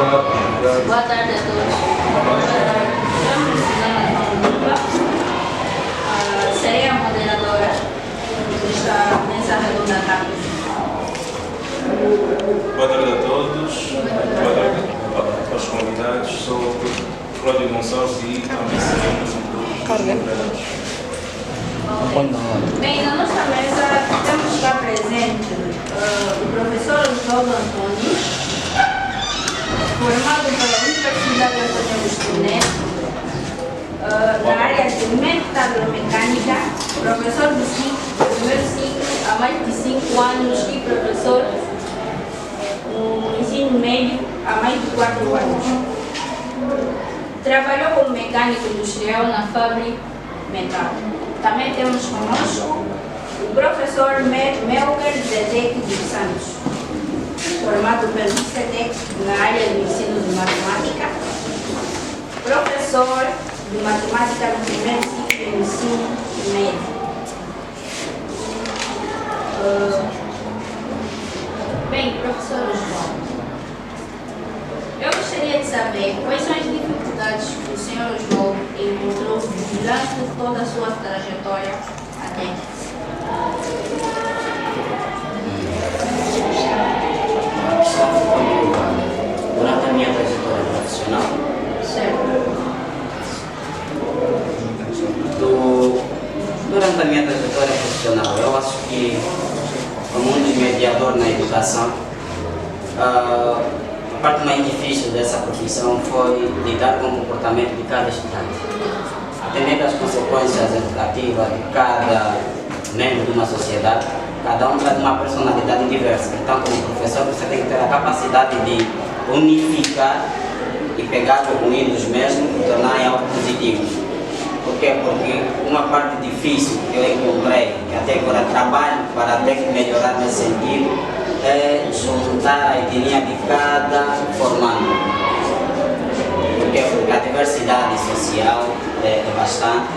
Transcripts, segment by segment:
Boa tarde a todos. Estamos na Lupa. Serei a moderadora desta mesa redonda da Boa tarde a todos. Boa tarde aos convidados. Sou o Cláudio Gonçalves e também seremos Bem, na nossa mesa temos cá presente o professor Osvaldo Antônio, formado pela Universidade Antônio Augusto Neto, na área de metalomecânica, professor do primeiro ciclo há mais de 5 anos e professor no ensino médio há mais de 4 anos. Trabalhou como mecânico industrial na Fábrica Metal. Também temos conosco o professor Melker Zedek dos Santos, formado pelo CETEC na área do ensino de matemática, professor de matemática no primeiro ciclo do ensino médio. Bem, professor Osvaldo, eu gostaria de saber quais são as dificuldades que o senhor Osvaldo encontrou durante toda a sua trajetória até aqui. Durante a minha trajetória profissional, durante a minha trajetória profissional, eu acho que, como um mediador na educação, a parte mais difícil dessa profissão foi lidar com o comportamento de cada estudante, atender às consequências educativas de cada membro de uma sociedade. Cada um traz uma personalidade diversa, então como professor você tem que ter a capacidade de unificar e pegar o ruim dos mesmos e tornar em algo positivo. Por quê? Porque uma parte difícil que eu encontrei, que até agora trabalho para até que melhorar nesse sentido, é juntar a etnia de cada formando. Por quê? Porque a diversidade social é bastante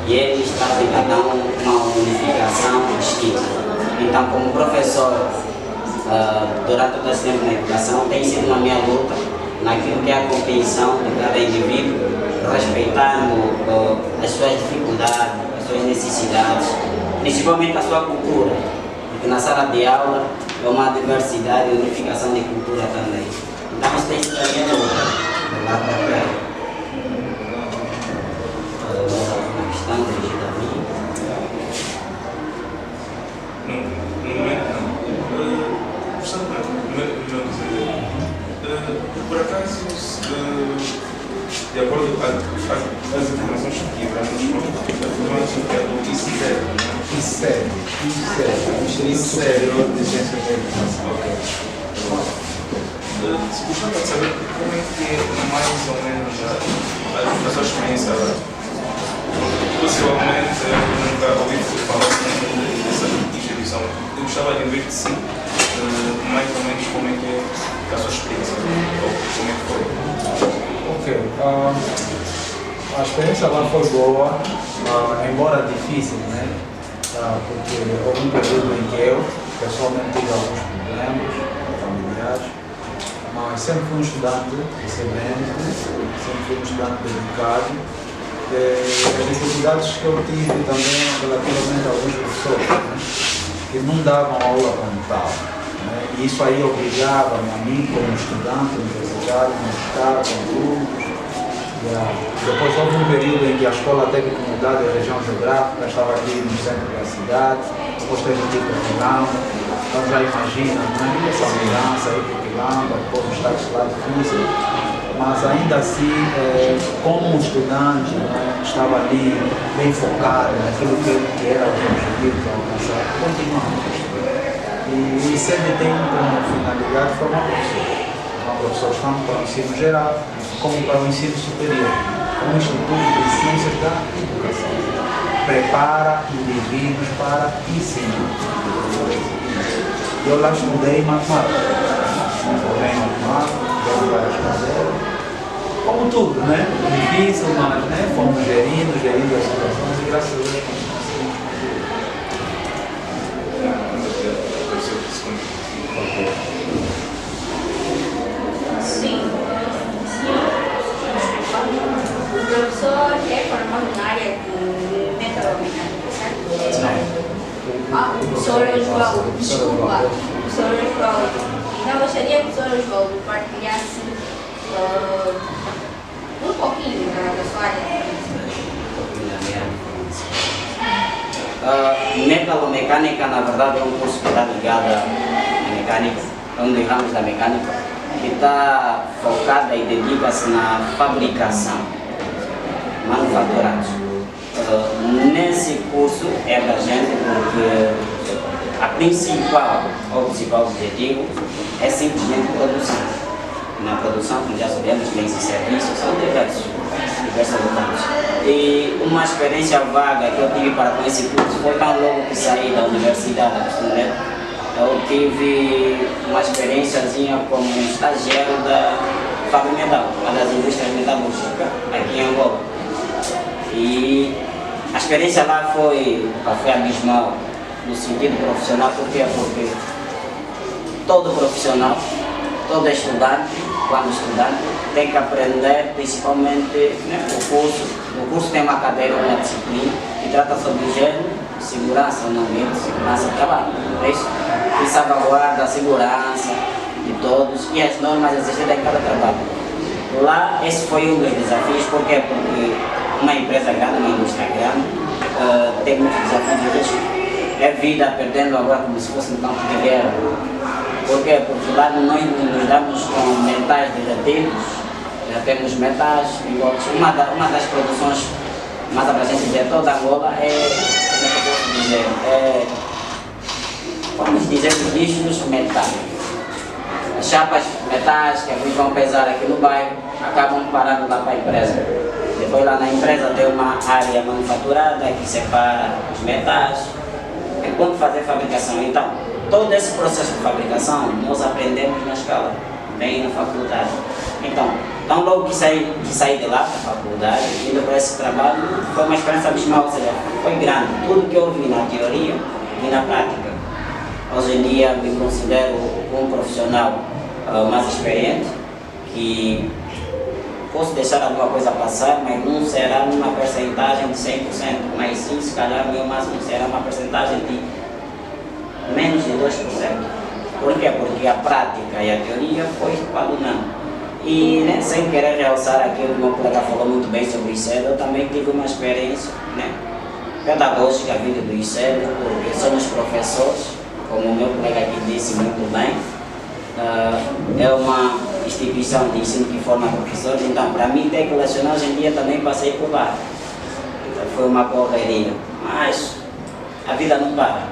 e eles trazem cada um uma unificação distinta. Então, como professor, durante todo esse tempo na educação, tem sido uma minha luta naquilo que é a compreensão de cada indivíduo, respeitando as suas dificuldades, as suas necessidades, principalmente a sua cultura, porque na sala de aula é uma diversidade e unificação de cultura também. Então, isso tem sido a minha luta, de lá para cá. Uma questão dirigida a mim. No momento não. Por acaso, de acordo com as informações que tivemos, a formação que é do ICER, não é? ICER, Instituto de Ciências da Educação. Gostava de saber como é que é mais ou menos a sua experiência. Pessoalmente, eu nunca ouvi falar dessa instituição. Eu gostava de ver de si, mais ou menos como é que é a sua experiência, ou como é que foi. Ok, a experiência lá foi boa, embora difícil, né? Porque houve um período em que eu pessoalmente tive alguns problemas familiares, mas sempre fui um estudante excelente, sempre fui um estudante dedicado. As dificuldades que eu tive também relativamente a alguns professores, né, que não davam aula como tal, né, e isso aí obrigava-me a mim como estudante universitário a estar com grupos. Depois houve um período em que a escola teve que mudar de região geográfica, estava aqui no centro da cidade, depois teve que ir para Quilamba, então já imagina, né, essa mudança aí para Quilamba, depois os táxis lá difícil. Mas ainda assim, como estudante, né, estava ali bem focado naquilo que era o objetivo de alcançar, continuamos. E o ICED tem como finalidade formar professores tanto para o ensino geral como para o ensino superior, como Instituto de Ciências da Educação. Prepara indivíduos para ensinar. Eu lá estudei matemática, me formei em matemática, dei várias cadeiras, como tudo, né? Difícil, mas né? Fomos gerindo as situações e graças a Deus conseguimos. Sim, Desculpa, professor Osvaldo. Então, gostaria que o professor Osvaldo partilhasse um pouquinho da sua área. Metalomecânica, na verdade, é um curso que está ligado à mecânica, é um dos ramos da mecânica, que está focada e dedica-se na fabricação, manufaturados. Nesse curso é da gente porque o principal objetivo é simplesmente produção. Na produção, como já sabemos, bens e serviços são diversos ramos. E uma experiência vaga que eu tive com esse curso foi tão logo que saí da Universidade de Costureira. Eu tive uma experiênciazinha como estagiário da Fábio Metal, uma das indústrias metalúrgicas aqui em Angola. E a experiência lá foi abismal no sentido profissional. Por quê? Porque todo profissional, todo estudante, quando estudante, tem que aprender principalmente, né, o curso tem uma cadeira, uma disciplina que trata sobre higiene, segurança no ambiente, segurança do trabalho, é isso? E salvaguarda a segurança de todos e as normas existentes em cada trabalho. Lá, esse foi um dos desafios. Por quê? Porque uma empresa grande, uma indústria grande, tem muitos desafios de risco. É vida perdendo agora como se fosse um campo de guerra. Por quê? Porque lá nós nos damos com metais derretidos, já temos metais iguais. Uma das produções mais abrangentes de toda Angola como é que eu posso dizer? Vamos dizer, os lixos metálicos. As chapas metais que eles vão pesar aqui no bairro acabam parando lá para a empresa. Depois lá na empresa tem uma área manufaturada que separa os metais enquanto fazer fabricação. Então, todo esse processo de fabricação nós aprendemos na escola, bem na faculdade. Então, tão logo que saí de lá da faculdade, indo para esse trabalho, foi uma experiência abismal, ou seja, foi grande. Tudo que eu vi na teoria, vi na prática. Hoje em dia me considero um profissional mais experiente, que posso deixar alguma coisa passar, mas não será numa percentagem de 100%, mas sim, se calhar, meu máximo será uma percentagem de menos de 2%. Por quê? Porque a prática e a teoria foi coadunando. E, né, sem querer realçar aquilo que o meu colega falou muito bem sobre o ICED, eu também tive uma experiência, né, pedagógica vindo do ICED, porque somos professores, como o meu colega aqui disse muito bem. É uma instituição de ensino que forma professores, então para mim ter que lecionar hoje em dia também passei por lá. Foi uma correria, mas a vida não para.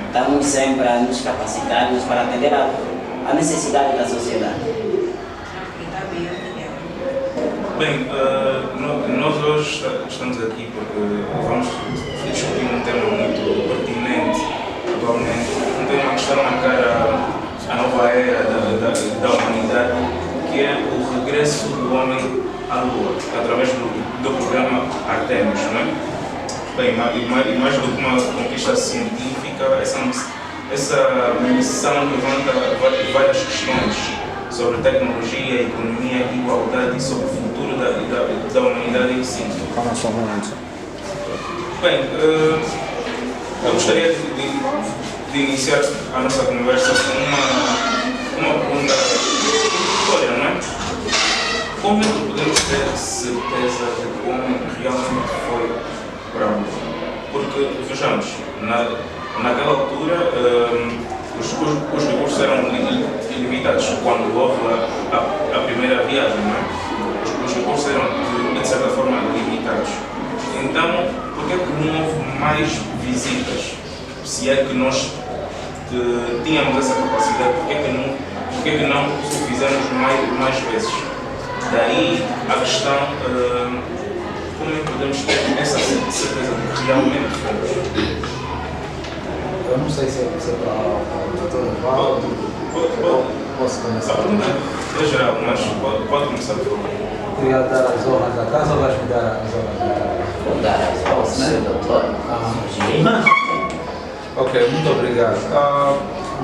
Estamos sempre a nos capacitarmos para atender a necessidade da sociedade. Bem, nós hoje estamos aqui porque vamos discutir um tema muito pertinente atualmente, um tema que está a marcar a nova era da humanidade, que é o regresso do homem à Lua, através do programa Artemis, não é? Bem, e mais do que uma conquista científica, essa missão levanta várias questões sobre tecnologia, economia, igualdade e sobre o futuro da humanidade em si. Bem, eu gostaria de iniciar a nossa conversa com uma pergunta história, não é? Como é que podemos ter certeza de que o homem realmente foi para a Lua? Porque, vejamos, naquela altura os recursos eram ilimitados quando houve a primeira viagem, não é? Os recursos eram, de certa forma, limitados. Então, por que é que não houve mais visitas? Se é que nós tínhamos essa capacidade, por que é que não o fizemos mais vezes? Daí a questão, como é que podemos ter essa certeza de que realmente fomos? Eu não sei se é para o doutor Osvaldo. Posso começar? A pergunta é geral, mas pode começar, por favor. Queria dar as honras da casa ou vais me dar as honras da casa? Vou dar as honras, né, doutor? Ok, muito obrigado.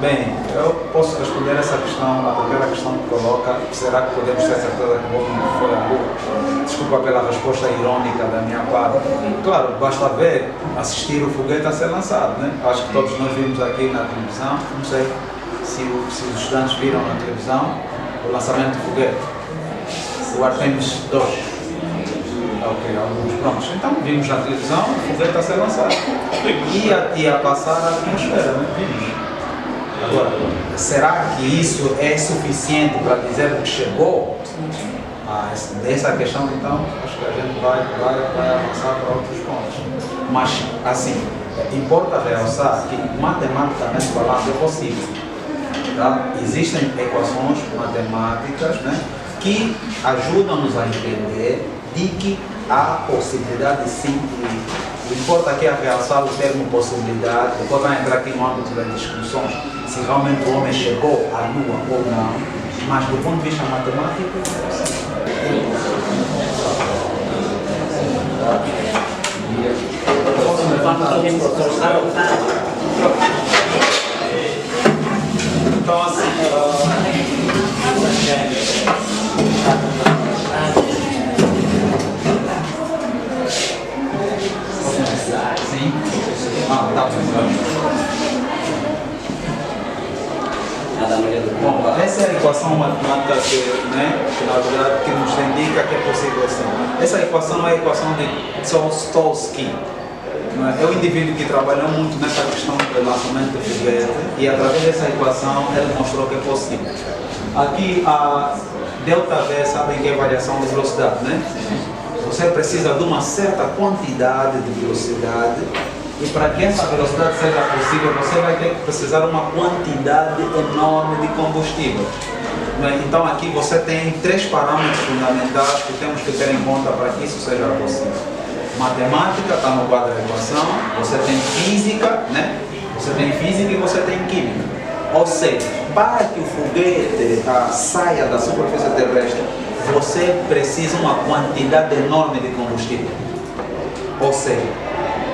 Bem, eu posso responder essa questão, a primeira questão que coloca, será que podemos ter certeza que o homem não foi à Lua? Desculpa pela resposta irônica da minha parte. Claro, basta ver, assistir o foguete a ser lançado, né? Acho que todos nós vimos aqui na televisão, não sei se os estudantes viram na televisão o lançamento do foguete. O Artemis 2. Ok, alguns prontos. Então vimos na televisão o foguete a ser lançado. Ia passar a atmosfera, né? Vimos. Agora, será que isso é suficiente para dizer que chegou? Dessa questão, então, acho que a gente vai avançar para outros pontos. Mas, assim, importa realçar que, matematicamente falando, é possível. Tá? Existem equações matemáticas, né, que ajudam-nos a entender de que há possibilidade sim. O importa aqui é realçar o termo possibilidade, depois vai entrar aqui no âmbito das discussões se realmente o homem chegou à Lua ou não, mas do ponto de vista matemático, então assim, sim, tá bom, essa é a equação matemática que na verdade que nos indica que é possível assim. Essa equação é a equação de Tzolkowski. É o indivíduo que trabalhou muito nessa questão do lançamento do foguete e através dessa equação ele mostrou que é possível. Aqui a ΔV, sabem que é variação de velocidade, né? Você precisa de uma certa quantidade de velocidade e para que essa velocidade seja possível você vai ter que precisar de uma quantidade enorme de combustível. Então aqui você tem três parâmetros fundamentais que temos que ter em conta para que isso seja possível. Matemática está no quadro da equação, você tem física, né? Você tem física e você tem química. Ou seja, para que o foguete saia da superfície terrestre, você precisa de uma quantidade enorme de combustível. Ou seja,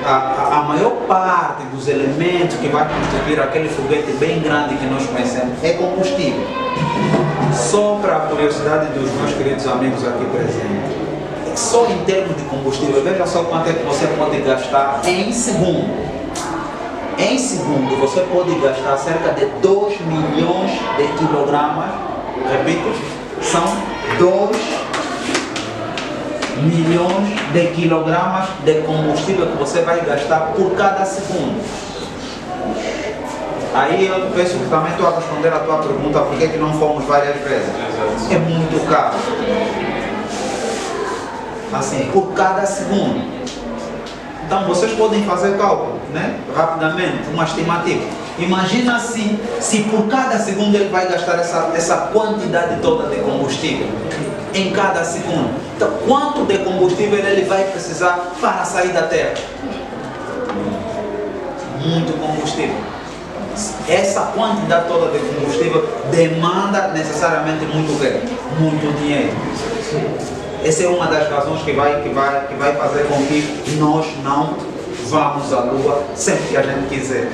a maior parte dos elementos que vai constituir aquele foguete bem grande que nós conhecemos é combustível. Só para a curiosidade dos meus queridos amigos aqui presentes, só em termos de combustível, veja só quanto é que você pode gastar em segundo. Em segundo, você pode gastar cerca de 2 milhões de quilogramas, repito, são 2 milhões de quilogramas de combustível que você vai gastar por cada segundo. Aí eu penso que também estou a responder a tua pergunta, por que não fomos várias vezes? É muito caro. Assim, por cada segundo. Então vocês podem fazer cálculo, né? Rapidamente, uma estimativa. Imagina assim, se por cada segundo ele vai gastar essa quantidade toda de combustível. Em cada segundo. Então, quanto de combustível ele vai precisar para sair da Terra? Muito combustível. Essa quantidade toda de combustível demanda necessariamente muito dinheiro. Essa é uma das razões que vai fazer com que nós não vamos à Lua sempre que a gente quiser.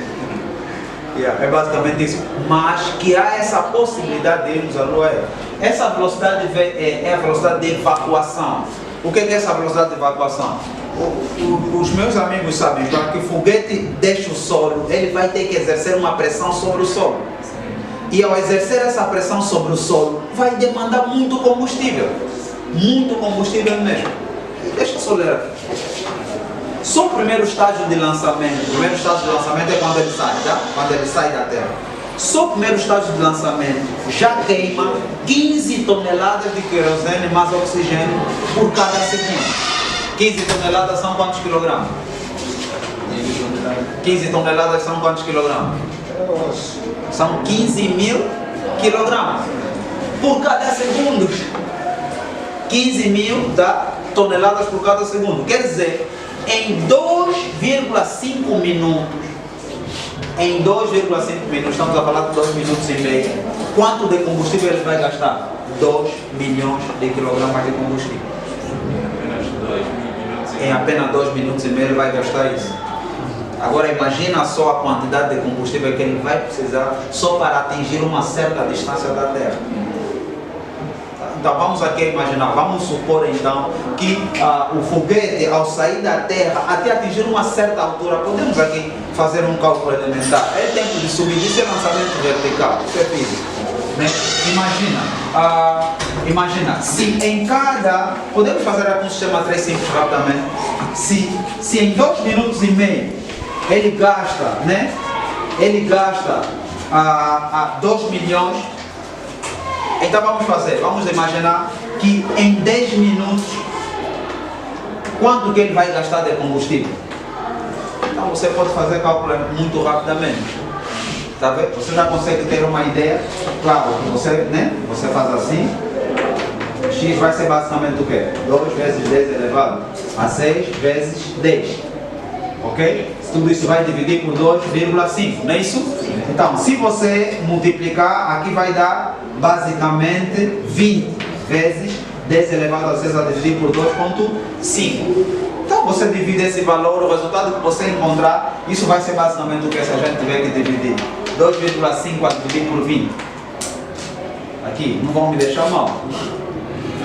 É basicamente isso. Mas que há essa possibilidade de irmos à Lua. Essa velocidade é a velocidade de evacuação. O que é essa velocidade de evacuação? Os meus amigos sabem, para que o foguete deixe o solo, ele vai ter que exercer uma pressão sobre o solo. E ao exercer essa pressão sobre o solo, vai demandar muito combustível. Muito combustível mesmo. Deixa eu só ler aqui. Só o primeiro estágio de lançamento. O primeiro estágio de lançamento é quando ele sai, tá? Quando ele sai da Terra. Só o primeiro estágio de lançamento já queima 15 toneladas de querosene mais oxigênio por cada segundo. 15 toneladas são quantos quilogramas? 15 toneladas são quantos quilogramas? São 15 mil quilogramas por cada segundo. 15 mil toneladas por cada segundo. Quer dizer, em 2,5 minutos, estamos a falar de 2 minutos e meio, quanto de combustível ele vai gastar? 2 milhões de quilogramas de combustível. Em apenas 2 minutos e meio ele vai gastar isso. Agora imagina só a quantidade de combustível que ele vai precisar só para atingir uma certa distância da Terra. Então vamos aqui imaginar, vamos supor então que o foguete ao sair da Terra até atingir uma certa altura, podemos aqui fazer um cálculo elementar, é tempo de subir, isso é lançamento vertical, isso é físico, né? Imagina, se em cada, podemos fazer aqui um sistema 3 simples rapidamente, se em 2 minutos e meio ele gasta, né? Ele gasta 2 milhões. Então vamos imaginar que em 10 minutos, quanto que ele vai gastar de combustível? Então você pode fazer cálculo muito rapidamente. Tá vendo? Você já consegue ter uma ideia? Claro, que você faz assim, x vai ser basicamente o quê? 2 vezes 10 elevado a 6 vezes 10. Ok? Tudo isso vai dividir por 2,5, não é isso? Então, se você multiplicar, aqui vai dar basicamente 20 vezes 10 elevado a 6 a dividir por 2,5. Então, você divide esse valor, o resultado que você encontrar, isso vai ser basicamente o que se a gente tiver que dividir. 2,5 a dividir por 20. Aqui, não vão me deixar mal.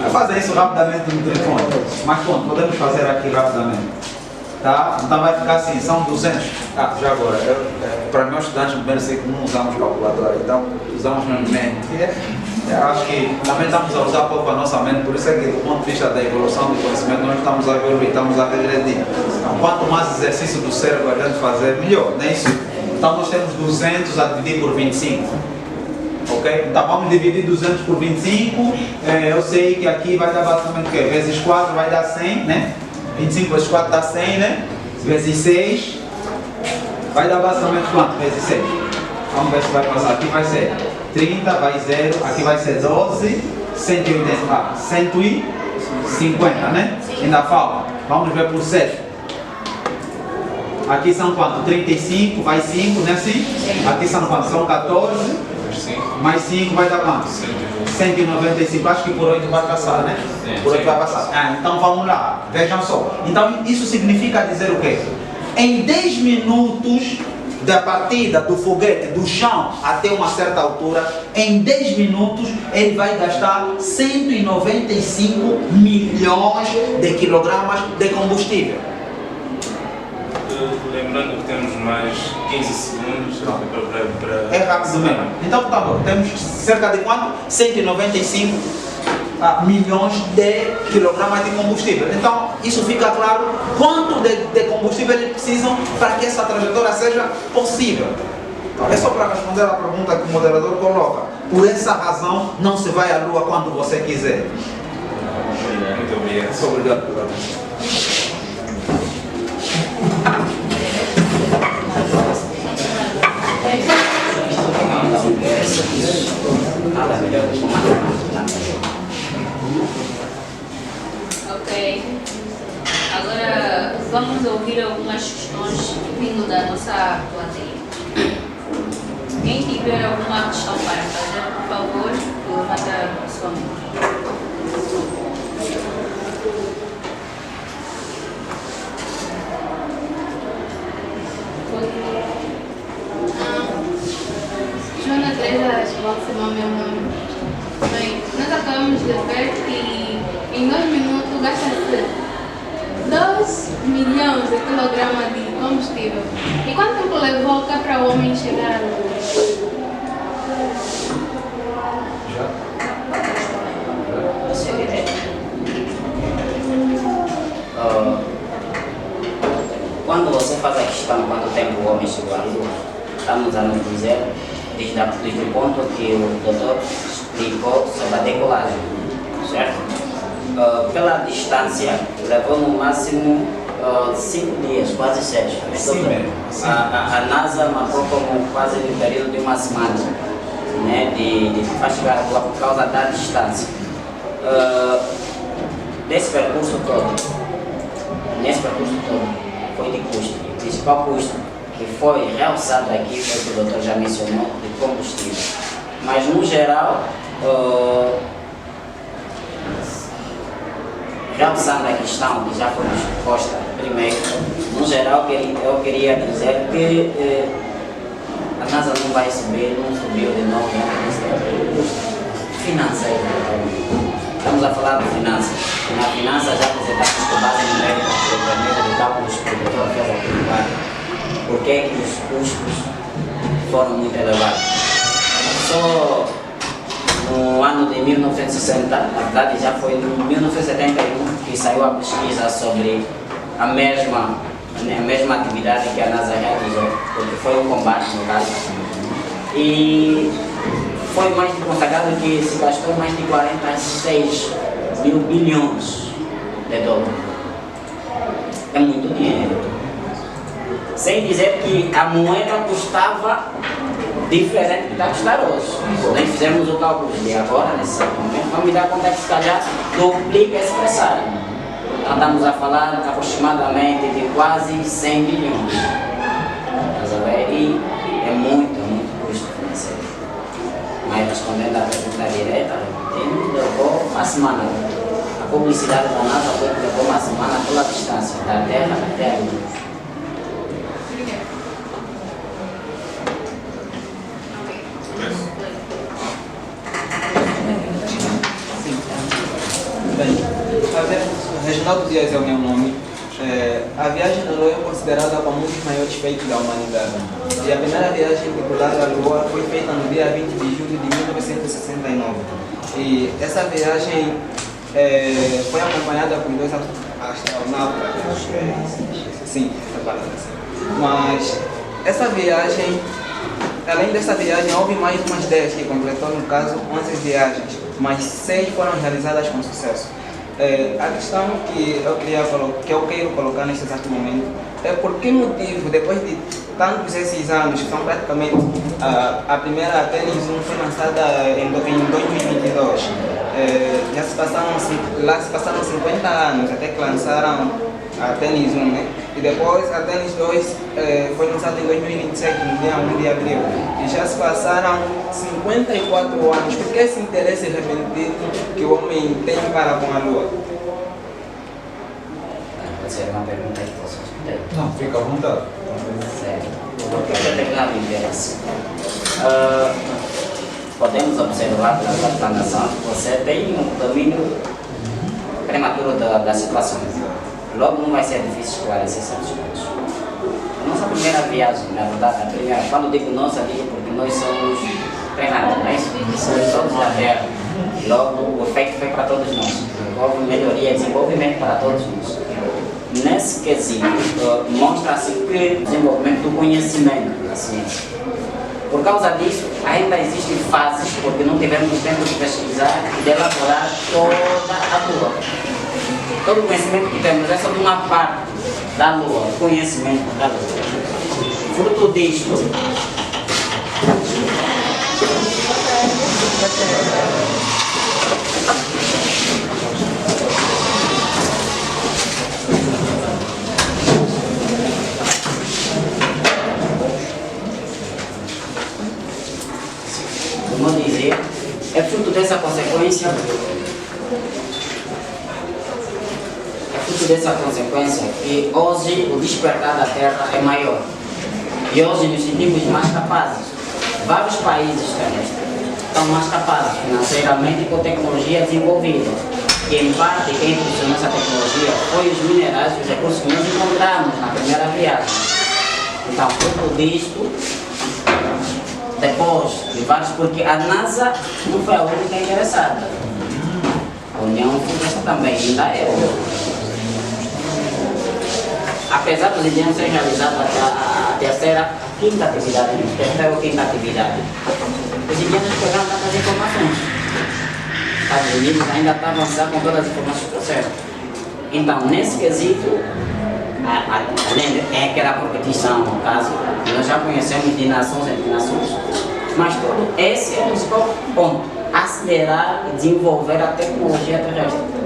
Vai fazer isso rapidamente no telefone. Mas pronto, podemos fazer aqui rapidamente. Tá? Então vai ficar assim, são 200. Já agora, para nós estudantes do primeiro ciclo não usamos calculadora, então usamos mesmo mente. Eu acho que também estamos a usar pouco a nossa mente, por isso é que do ponto de vista da evolução do conhecimento nós estamos a evoluir, estamos a regredir. Então quanto mais exercício do cérebro a gente fazer, melhor, não é isso? Então nós temos 200 a dividir por 25. Ok? Então vamos dividir 200 por 25, eu sei que aqui vai dar basicamente o quê? Vezes 4 vai dar 100, né? 25 vezes 4 dá 100, né? Vezes 6 vai dar basicamente quanto? Vezes 6. Vamos ver se vai passar. Aqui vai ser 30, vai 0, aqui vai ser 12, 180, 150, né? Ainda falta. Vamos ver por 7. Aqui são quanto? 35, vai 5, né? Assim? Aqui são quanto? São 14, mais 5 vai dar quanto? 195, acho que por 8 vai passar, né? Por 8 vai passar. Então vamos lá, vejam só. Então isso significa dizer o quê? Em 10 minutos da partida do foguete do chão até uma certa altura, em 10 minutos ele vai gastar 195 milhões de quilogramas de combustível. Lembrando que temos mais 15 segundos para... É rápido mesmo. Então tá bom, temos cerca de quanto? 195 milhões de quilogramas de combustível. Então isso fica claro quanto de combustível eles precisam para que essa trajetória seja possível. É só para responder a pergunta que o moderador coloca. Por essa razão não se vai à Lua quando você quiser. Muito obrigado. Muito obrigado pela atenção. Ok. Agora vamos ouvir algumas questões vindo da nossa plateia. Quem tiver alguma questão para fazer, por favor, levanta a sua mão. Joana Teresa Balsemão, meu nome. Bem, nós acabamos de ver que em 2 minutos gasta-se 2 milhões de quilogramas de combustível. E quanto tempo levou cá para o homem chegar à Lua? Quando você faz a questão quanto tempo o homem chegou à Lua, estamos a nos dizer desde o ponto que o doutor explicou sobre a decolagem, certo? Pela distância, levou no máximo 5 dias, quase 6. A NASA marcou como quase no período de uma semana, né, para chegar à Lua por causa da distância. Nesse percurso todo, foi de custo. O principal custo que foi realçado aqui foi o que o doutor já mencionou, de combustível. Mas no geral, realçando a questão que já foi exposta primeiro, no geral eu queria dizer que a NASA não vai subir, não subiu de novo, financeiro. Estamos a falar de finanças. E na finança já apresentamos com base numérica de cálculos que o doutor fez aqui. Por que os custos foram muito elevados? Só no ano de 1960, na verdade já foi em 1971 que saiu a pesquisa sobre a mesma atividade que a NASA realizou, porque foi um combate no caso. E foi mais consagrado que se gastou mais de 46 mil bilhões de dólares. É muito dinheiro. Sem dizer que a moeda custava diferente do que está a custar hoje. Nós fizemos o cálculo de agora, nesse momento, vamos dar conta que se calhar duplica esse pressário. Então estamos a falar aproximadamente de quase 100 bilhões. E é muito custo financeiro. Mas respondendo à pergunta direta, levou uma semana. A publicidade da NASA levou uma semana pela distância da Terra até a Lua. Reginaldo Dias é o meu nome. A viagem à Lua é considerada como um dos maiores feitos da humanidade. E a primeira viagem tripulada à Lua foi feita no dia 20 de julho de 1969. E essa viagem foi acompanhada por 2 astronautas. Sim, essa palavra assim. Mas essa viagem, além dessa viagem, houve mais umas 10 que completou, no caso, 11 viagens, mas 6 foram realizadas com sucesso. A questão que eu quero colocar neste exato momento é por que motivo, depois de tantos esses anos, que são praticamente a primeira Atenas 1 foi lançada em 2022, lá se passaram 50 anos até que lançaram a Atenas 1, né? E depois a Atenas 2 foi lançada em 2027, no dia 1 de abril. E já se passaram 54 anos. Por que esse interesse repentino que o homem tem para com a Lua? Pode ser uma pergunta que posso responder? Não, fica à vontade. Certo. Porque é determinado interesse. Podemos observar pela explanação que você tem um domínio prematuro da situação. Logo não vai ser difícil esclarecer certos pontos. A nossa primeira viagem, na verdade, quando digo nossa, digo porque nós somos treinados, não é isso? Somos todos da Terra. Logo, o efeito foi para todos nós. Houve melhoria e desenvolvimento para todos nós. Nesse quesito, mostra-se que o desenvolvimento do conhecimento da ciência. Por causa disso, ainda existem fases, porque não tivemos tempo de pesquisar e de elaborar toda a Lua. Todo o conhecimento que temos é só de uma parte da Lua, o conhecimento da Lua. Fruto disto, como eu dizia, é fruto dessa consequência. Dessa consequência que hoje o despertar da Terra é maior e hoje nos sentimos mais capazes. Vários países estão mais capazes financeiramente com tecnologia desenvolvida e em parte quem impulsionou essa tecnologia foi os minerais e os recursos que nós encontramos na primeira viagem. Então, fruto disto, depois de vários, porque a NASA não foi a única interessada, a União Soviética também ainda é. Apesar dos indianos serem realizados a quinta atividade, os indianos pegaram tantas informações. Os Estados Unidos ainda está avançando com todas as informações que trouxeram. Então, nesse quesito, além de que era a competição, no caso, nós já conhecemos de nações entre nações, mas todo esse é o principal ponto, acelerar e desenvolver a tecnologia terrestre.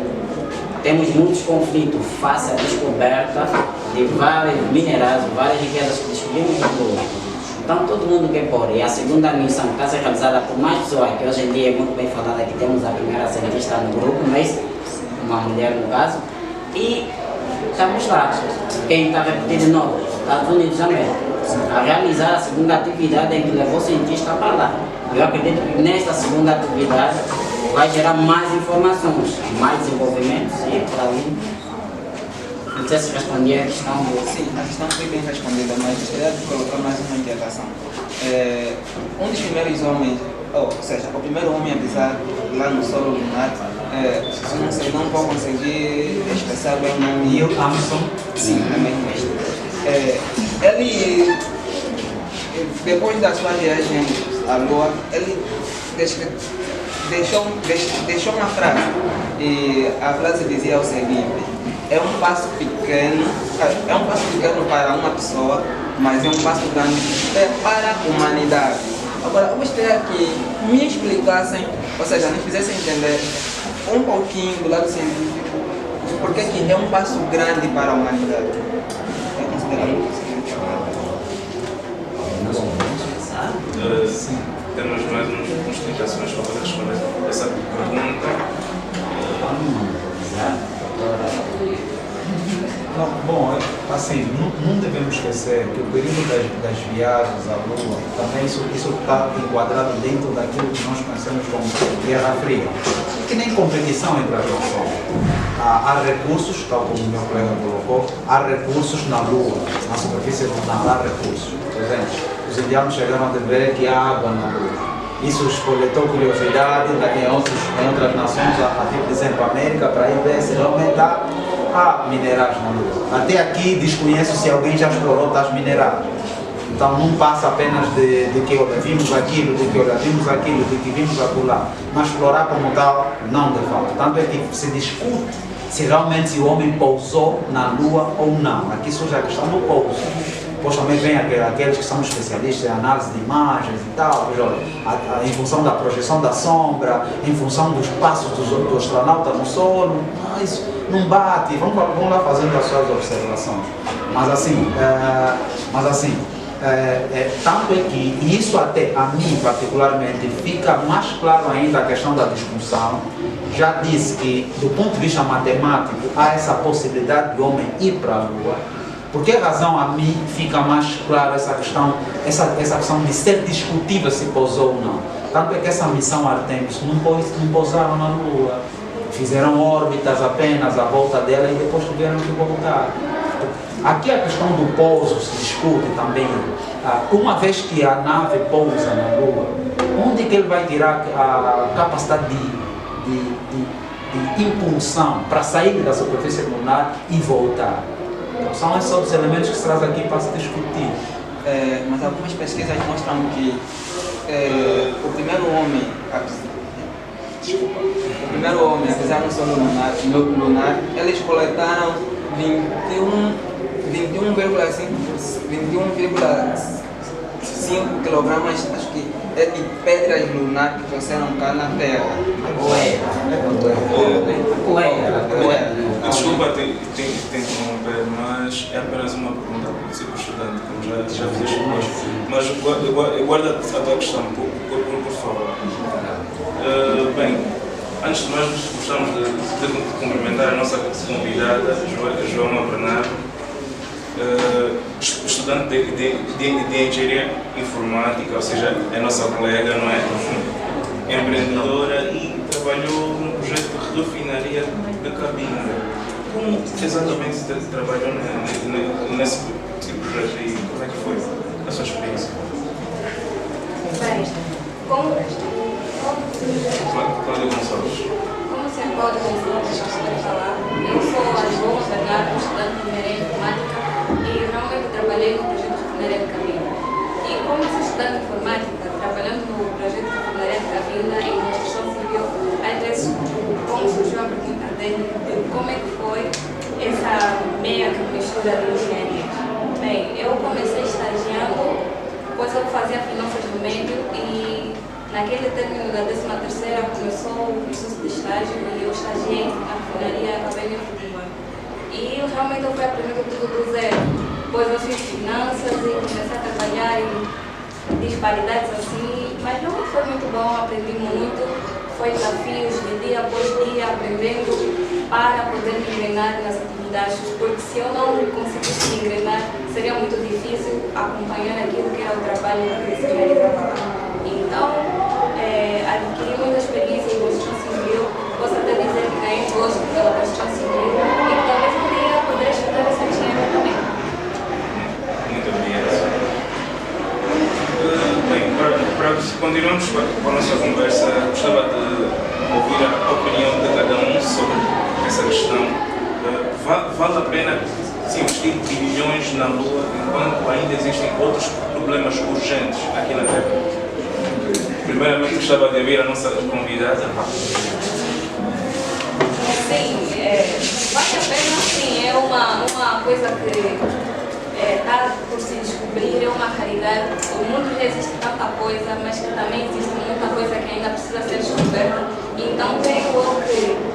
Temos muitos conflitos face à descoberta de vários minerais, várias riquezas que descobrimos no Lua. Então todo mundo quer pôr. E a segunda missão que está sendo realizada por mais pessoas, que hoje em dia é muito bem falada, que temos a primeira cientista no grupo, mas uma mulher no caso, e estamos lá, quem está repetindo de novo, Estados Unidos da América, a realizar a segunda atividade em que levou o cientista para lá. Eu acredito que nesta segunda atividade vai gerar mais informações, mais desenvolvimentos e por ali. Não sei se respondi a questão. Sim, a questão foi bem respondida, mas gostaria de colocar mais uma inquietação. Um dos primeiros homens, ou seja, o primeiro homem a pisar lá no solo lunar, não sei, não vou conseguir expressar bem o nome. Neil Armstrong? Sim, é mesmo este. Ele, depois da sua viagem à Lua, ele deixou uma frase, e a frase dizia o seguinte: é um passo pequeno para uma pessoa, mas é um passo grande para a humanidade. Agora, eu gostaria que me explicassem, ou seja, me fizessem entender um pouquinho do lado científico, porque que é um passo grande para a humanidade. É considerado Sim. Temos mais umas explicações para poder responder essa pergunta. Não, bom, assim, não devemos esquecer que o período das viagens à Lua, também isso está enquadrado dentro daquilo que nós conhecemos como Guerra Fria. Que nem competição entre as nações. Há recursos, tal como o meu colega colocou, há recursos na Lua, na superfície lunar, há recursos. Por exemplo, os indianos chegaram a ver que há água na Lua. Isso despertou curiosidade em outras nações, a tipo de exemplo, América, para ir ver se realmente há minerais na Lua. Até aqui desconheço se alguém já explorou tais minerais. Então não passa apenas de que olha, vimos aquilo, de que olha, vimos aquilo, de que vimos acolá. Mas explorar como tal, não de fato. Tanto é que se discute se realmente o homem pousou na Lua ou não. Aqui surge a questão do pouso. Depois também vem aqueles que são especialistas em análise de imagens e tal, em função da projeção da sombra, em função dos passos do astronauta no solo, isso não bate, vão lá fazendo as suas observações. Mas assim, tanto é que isso até a mim particularmente fica mais claro ainda a questão da discussão. Já disse que do ponto de vista matemático há essa possibilidade de o homem ir para a Lua. Por que razão a mim fica mais claro essa questão de ser discutível se pousou ou não? Tanto é que essa missão Artemis não pousaram na Lua. Fizeram órbitas apenas à volta dela e depois tiveram que voltar. Aqui a questão do pouso se discute também. Uma vez que a nave pousa na Lua, onde que ele vai tirar a capacidade de impulsão para sair da superfície lunar e voltar? Então, são esses outros elementos que se traz aqui para se discutir. Mas algumas pesquisas mostram que o primeiro homem a pisar no solo lunar, eles coletaram 21,5 kg, acho que é de pedras lunar que trouxeram cá na Terra. Desculpa te interromper, mas é apenas uma pergunta para o estudante, como já fizeste hoje. Mas guarda a tua questão, por favor. Bem, antes de mais, gostamos de cumprimentar a nossa convidada, Joana Bernardo, estudante de engenharia informática, ou seja, é nossa colega, não é? Empreendedora e trabalhou num projeto de refinaria da cabina. Como exatamente se trabalhou nesse tipo de projeto e como é que foi a sua experiência? Bem, como Cláudia Gonçalves. Como se pode falar, eu sou a Joana Bernardo, estudante de engenharia informática e realmente trabalhei no projeto de refinaria de cabina. E como sou estudante de informática, trabalhando no projeto de refinaria de cabina em construção civil, às vezes como surgiu a pergunta dele de como é que foi essa meia mistura de engenharia. Bem, eu comecei estagiando, depois eu fazia finanças do médio e naquele término da 13ª começou o processo de estágio e eu estagiei na refinaria e acabei me formando. E realmente eu fui aprendendo tudo do zero. Depois eu fiz finanças e comecei a trabalhar em disparidades assim, mas não foi muito bom, aprendi muito. Foi desafios de dia após dia, aprendendo para poder me engrenar nas atividades, porque se eu não conseguisse me engrenar, seria muito difícil acompanhar aquilo que era o trabalho que se realizava lá. Então, adquiri muita experiência em construção civil, posso até dizer que ganhei gosto pela construção civil e que talvez um dia poder estudar essa engenharia também. Muito obrigado. Bem, para continuarmos com a nossa conversa, gostava de ouvir a opinião de cada um sobre essa questão. Vale a pena se investir bilhões na Lua enquanto ainda existem outros problemas urgentes aqui na Terra? Primeiramente, gostava de ouvir a nossa convidada. Sim, vale a pena, sim, é uma coisa que está por se descobrir, é uma raridade. O mundo já existe tanta coisa, mas que também existe muita coisa que ainda precisa ser descoberta. Então, creio eu que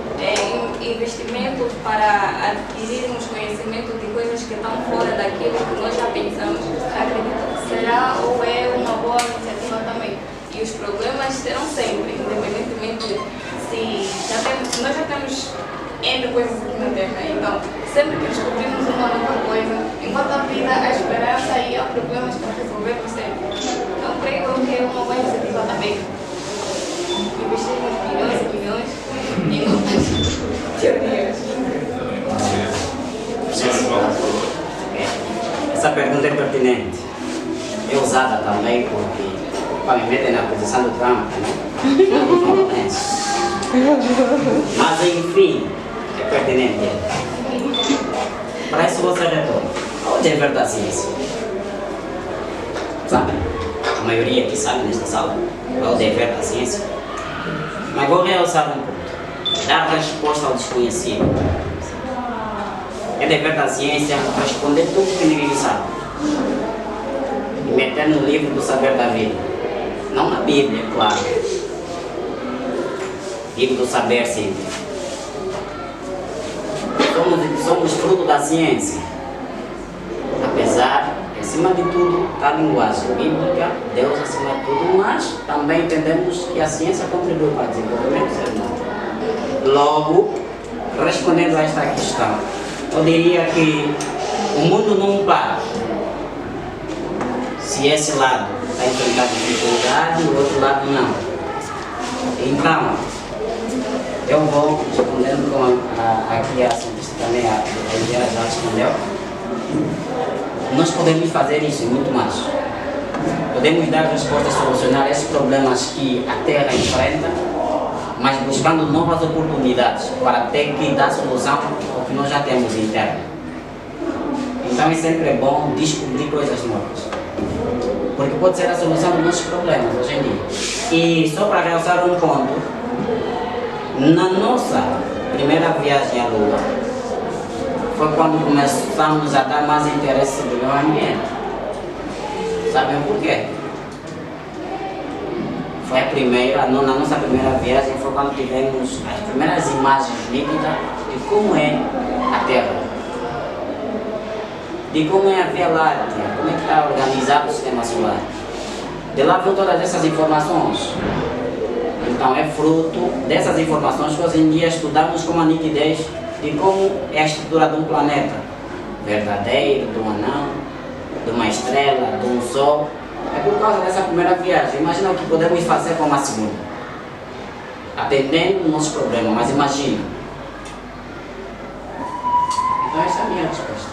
investimentos para adquirirmos conhecimento de coisas que estão fora daquilo que nós já pensamos, acredito que será ou é uma boa iniciativa também. E os problemas serão sempre, independentemente se nós já temos N coisas aqui na Terra, então sempre que descobrimos uma nova coisa, enquanto a vida, a esperança e há problemas para resolver por sempre. Então creio que é uma boa iniciativa também. Investirmos milhões e milhões em outras teorias. Essa pergunta é pertinente. É usada também porque me metem na posição do Trump, né? Mas enfim, é pertinente. Para isso você retorna. Onde é verdade a ciência? Sabe? A maioria que sabe nesta sala qual é o dever da ciência. Mas vou realçar um ponto. Dar resposta ao desconhecido. É dever da ciência responder tudo que ninguém sabe. E meter no livro do saber da vida. Não na Bíblia, claro. Livro do saber científico. Somos fruto da ciência. Apesar, acima de tudo, da linguagem bíblica, Deus acima de tudo, mas também entendemos que a ciência contribui para o desenvolvimento do ser humano. Logo, respondendo a esta questão, eu diria que o mundo não para. Se esse lado está enfrentando dificuldade, o outro lado não. Então, eu vou respondendo com aqui a cientista também, a Eliana já respondeu. Nós podemos fazer isso e muito mais. Podemos dar respostas, solucionar esses problemas que a Terra enfrenta, mas buscando novas oportunidades para ter que dar solução ao que nós já temos interno. Então é sempre bom descobrir coisas novas, porque pode ser a solução dos nossos problemas hoje em dia. E só para realçar um ponto, na nossa primeira viagem à Lua, foi quando começamos a dar mais interesse sobre o meio ambiente. Sabem por quê? Foi a primeira, na nossa primeira viagem, foi quando tivemos as primeiras imagens nítidas de como é a Terra, de como é a Via Láctea, como é que está organizado o sistema solar. De lá vêm todas essas informações. Então é fruto dessas informações que hoje em dia estudamos com uma nitidez de como é a estrutura de um planeta verdadeiro, de um anão, de uma estrela, de um sol. É por causa dessa primeira viagem. Imagina o que podemos fazer com uma segunda, atendendo o nosso problema, mas imagina. Então essa é a minha resposta.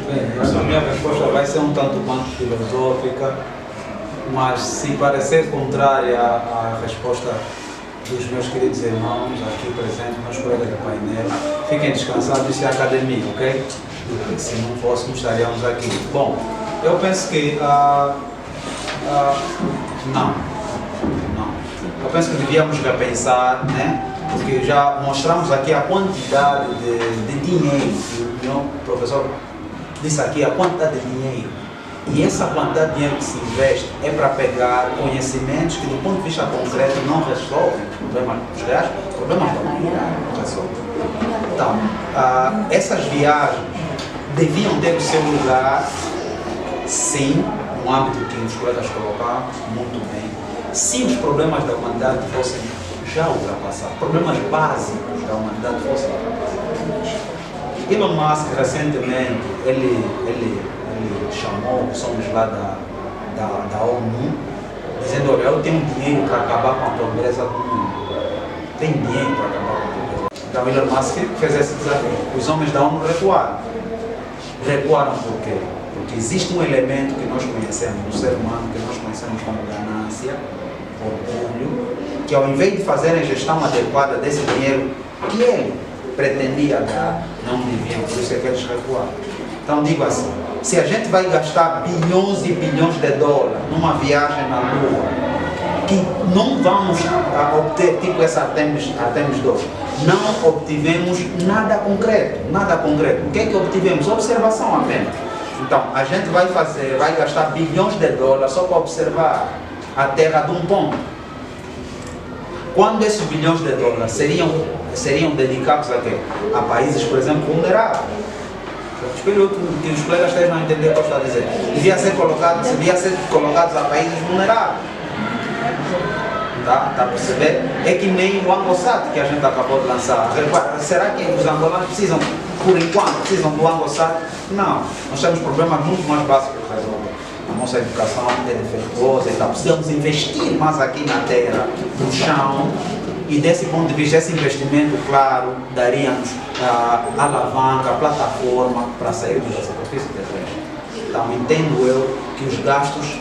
Bem, a minha resposta vai ser um tanto quanto filosófica, mas se parecer contrária à resposta dos meus queridos irmãos aqui presentes, meus colegas do painel, fiquem descansados, isso é academia, ok? Se não fôssemos, estaríamos aqui. Bom, eu penso que não. Eu penso que devíamos repensar, né? Porque já mostramos aqui a quantidade de dinheiro, que o professor disse aqui, a quantidade de dinheiro. E essa quantidade de dinheiro que se investe é para pegar conhecimentos que, do ponto de vista concreto, não resolvem problemas industriais, problemas da humanidade não resolvem. Então, essas viagens deviam ter o seu lugar, sim, no âmbito que os colegas colocaram muito bem, se os problemas da humanidade fossem já ultrapassados. Problemas básicos da humanidade fossem ultrapassados. Elon Musk, recentemente, ele chamou, somos lá da ONU, dizendo, olha, eu tenho dinheiro para acabar com a pobreza do mundo. Tem dinheiro para acabar com a pobreza. Então Elon Musk fez esse desafio. Os homens da ONU recuaram. Recuaram por quê? Porque existe um elemento que nós conhecemos, do ser humano, que nós conhecemos como ganância, orgulho, que ao invés de fazer a gestão adequada desse dinheiro que ele pretendia dar, não deviam, por isso é que eles recuaram. Então digo assim, se a gente vai gastar bilhões e bilhões de dólares numa viagem na Lua, que não vamos obter, tipo essa Artemis 2, não obtivemos nada concreto, nada concreto. O que é que obtivemos? Observação apenas. Então, a gente vai gastar bilhões de dólares só para observar a Terra de um ponto. Quando esses bilhões de dólares seriam dedicados a quê? A países, por exemplo, vulneráveis. Espero que os colegas estejam a entender o que eu estou a dizer. Devia ser colocados a países vulneráveis. Tá a perceber? É que nem o ANGOSAT que a gente acabou de lançar. Será que os angolanos precisam, por enquanto, do ANGOSAT? Não. Nós temos problemas muito mais básicos para resolver. A nossa educação é defeituosa e tal. Precisamos investir mais aqui na terra, no chão. E desse ponto de vista, esse investimento, claro, daria-nos alavanca, plataforma para sairmos da superfície terrestre. Então, entendo eu que os gastos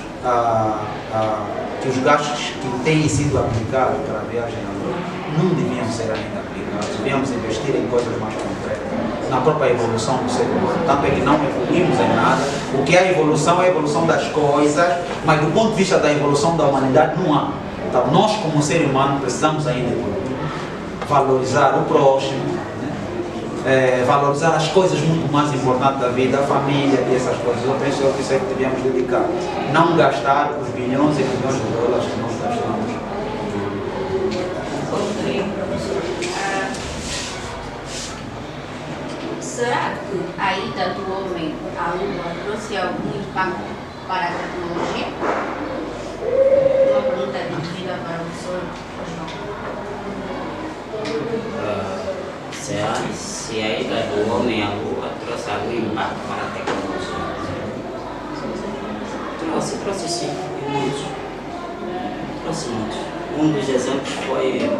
que têm sido aplicados para a viagem à Lua não deviam ser ainda aplicados. Devíamos investir em coisas mais concretas, na própria evolução do ser humano. Tanto é que não evoluímos em nada. O que é a evolução das coisas, mas do ponto de vista da evolução da humanidade não há. Então, nós como ser humano precisamos ainda evoluir, valorizar o próximo, valorizar as coisas muito mais importantes da vida, a família e essas coisas. Eu penso que isso é que devíamos dedicar. Não gastar os bilhões e bilhões de dólares que nós gastamos. Ok, professor. Será que a ida do homem à Lua trouxe algum impacto para a tecnologia? Uma pergunta dirigida para o professor João. Se a ida do homem à Lua trouxe algum impacto para a tecnologia? Trouxe sim, e muitos. Trouxe muitos. Um dos exemplos foi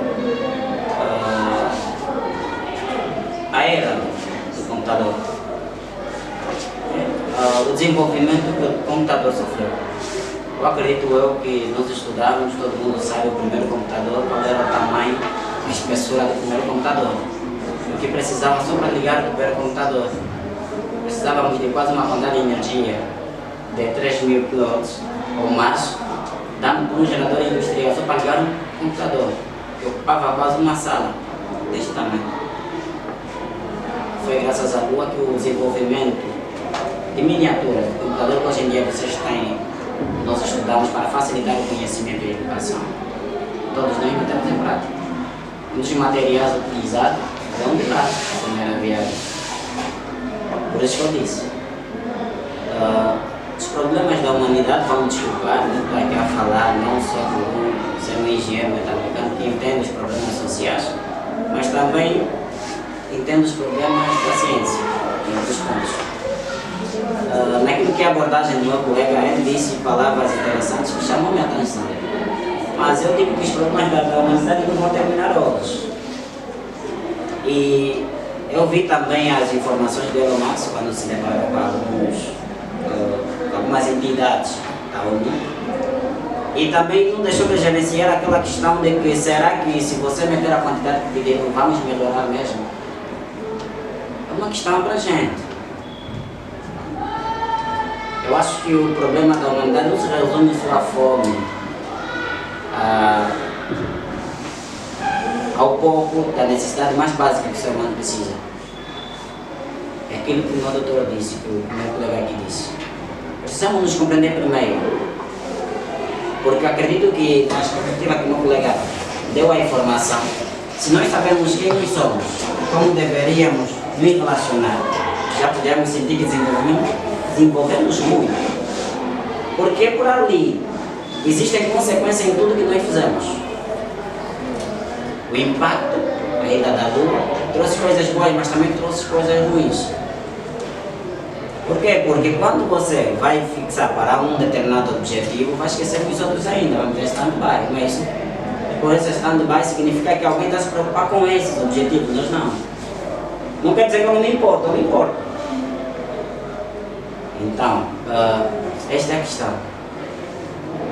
a era do computador. O desenvolvimento que o computador sofreu. Eu acredito que nós estudávamos, todo mundo sabe o primeiro computador, qual era o tamanho e a espessura do primeiro computador. O que precisava só para ligar o primeiro computador. Precisávamos de quase uma quantidade de energia de 3.000 kW ou mais, dando por um gerador industrial só para ligar um computador, que ocupava quase uma sala deste tamanho. Foi graças à Lua que o desenvolvimento de miniaturas do computador que hoje em dia vocês têm, nós estudamos para facilitar o conhecimento e a educação. Todos nós metemos em prática. Um dos materiais utilizados é um de prática, a primeira viagem. Por isso que eu disse. Os problemas da humanidade vão desculpar, não estou aqui a falar não só por ser um engenheiro metalmecânico que entende os problemas sociais, mas também entende os problemas da ciência, em outros pontos. Naquilo que é a abordagem do meu colega, ele disse palavras interessantes que chamam minha atenção. Mas eu digo que os problemas da humanidade não vão terminar hoje. E eu vi também as informações do Elon Musk quando se deparou com algumas entidades da ONU. E também não deixou de gerenciar aquela questão de que será que se você meter a quantidade de dinheiro vamos melhorar mesmo? É uma questão para a gente. Eu acho que o problema da humanidade não se resume só à fome, ao pouco da necessidade mais básica que o ser humano precisa. É aquilo que o meu doutor disse, que o meu colega aqui disse. Precisamos nos compreender primeiro, porque acredito que, na perspectiva que o meu colega deu a informação, se nós sabemos quem nós somos, como deveríamos nos relacionar, já podemos sentir que desenvolvemos muito. Porque por ali existem consequências em tudo que nós fizemos. o impacto, a ida da Lua, trouxe coisas boas, mas também trouxe coisas ruins. Por quê? Porque quando você vai fixar para um determinado objetivo, vai esquecer dos outros ainda, vai ter stand-by, não é isso? Por esse stand-by significa que alguém está se preocupar com esses objetivos, nós não. Não quer dizer que eu não me importo, eu me importo. Então, esta é a questão.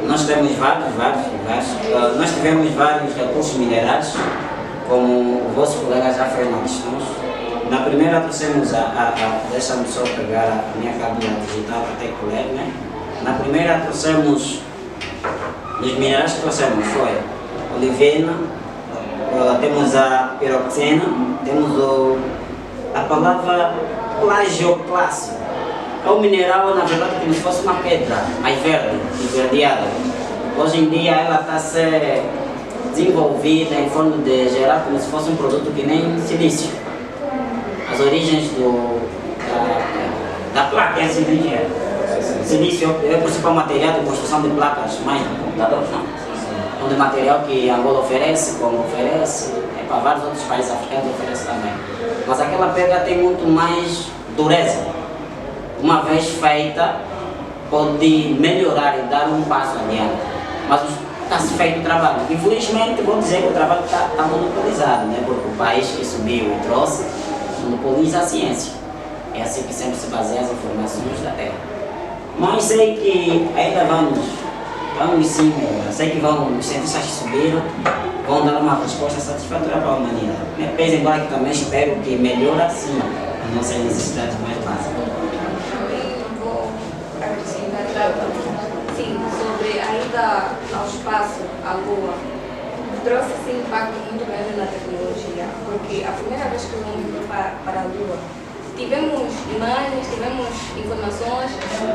Nós temos vários. Nós tivemos vários recursos minerais, como o vosso colega já fez na questão. Na primeira trouxemos deixa-me só pegar a minha câmera digital para ter que ler, né? Na primeira trouxemos, os minerais que trouxemos foi olivina, temos a piroxena, temos a palavra plagioclássico. É um mineral, na verdade, como se fosse uma pedra, mais verde, esverdeada. Hoje em dia ela está a ser desenvolvida em forma de gerar como se fosse um produto que nem silício. As origens da placa é silício. Silício é o principal material de construção de placas, mais de computadores, não? É um material que Angola oferece, como oferece, para vários outros países africanos oferece também. Mas aquela pedra tem muito mais dureza. Uma vez feita, pode melhorar e dar um passo adiante. Mas está-se feito o trabalho. Infelizmente, vou dizer que o trabalho está monopolizado, né? Porque o país que subiu e trouxe monopoliza a ciência. É assim que sempre se baseia as informações da Terra. Mas sei que ainda vamos sim, sei que os cientistas que subiram vão dar uma resposta satisfatória para a humanidade. Mas embora que também espero que melhore assim as nossas necessidades mais básicas. Vou acrescentar sim, sobre a ida ao espaço, à Lua. Trouxe esse impacto muito grande na tecnologia, porque a primeira vez que o homem foi para a Lua, tivemos imagens, tivemos informações,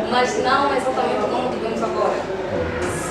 mas não exatamente como tivemos agora.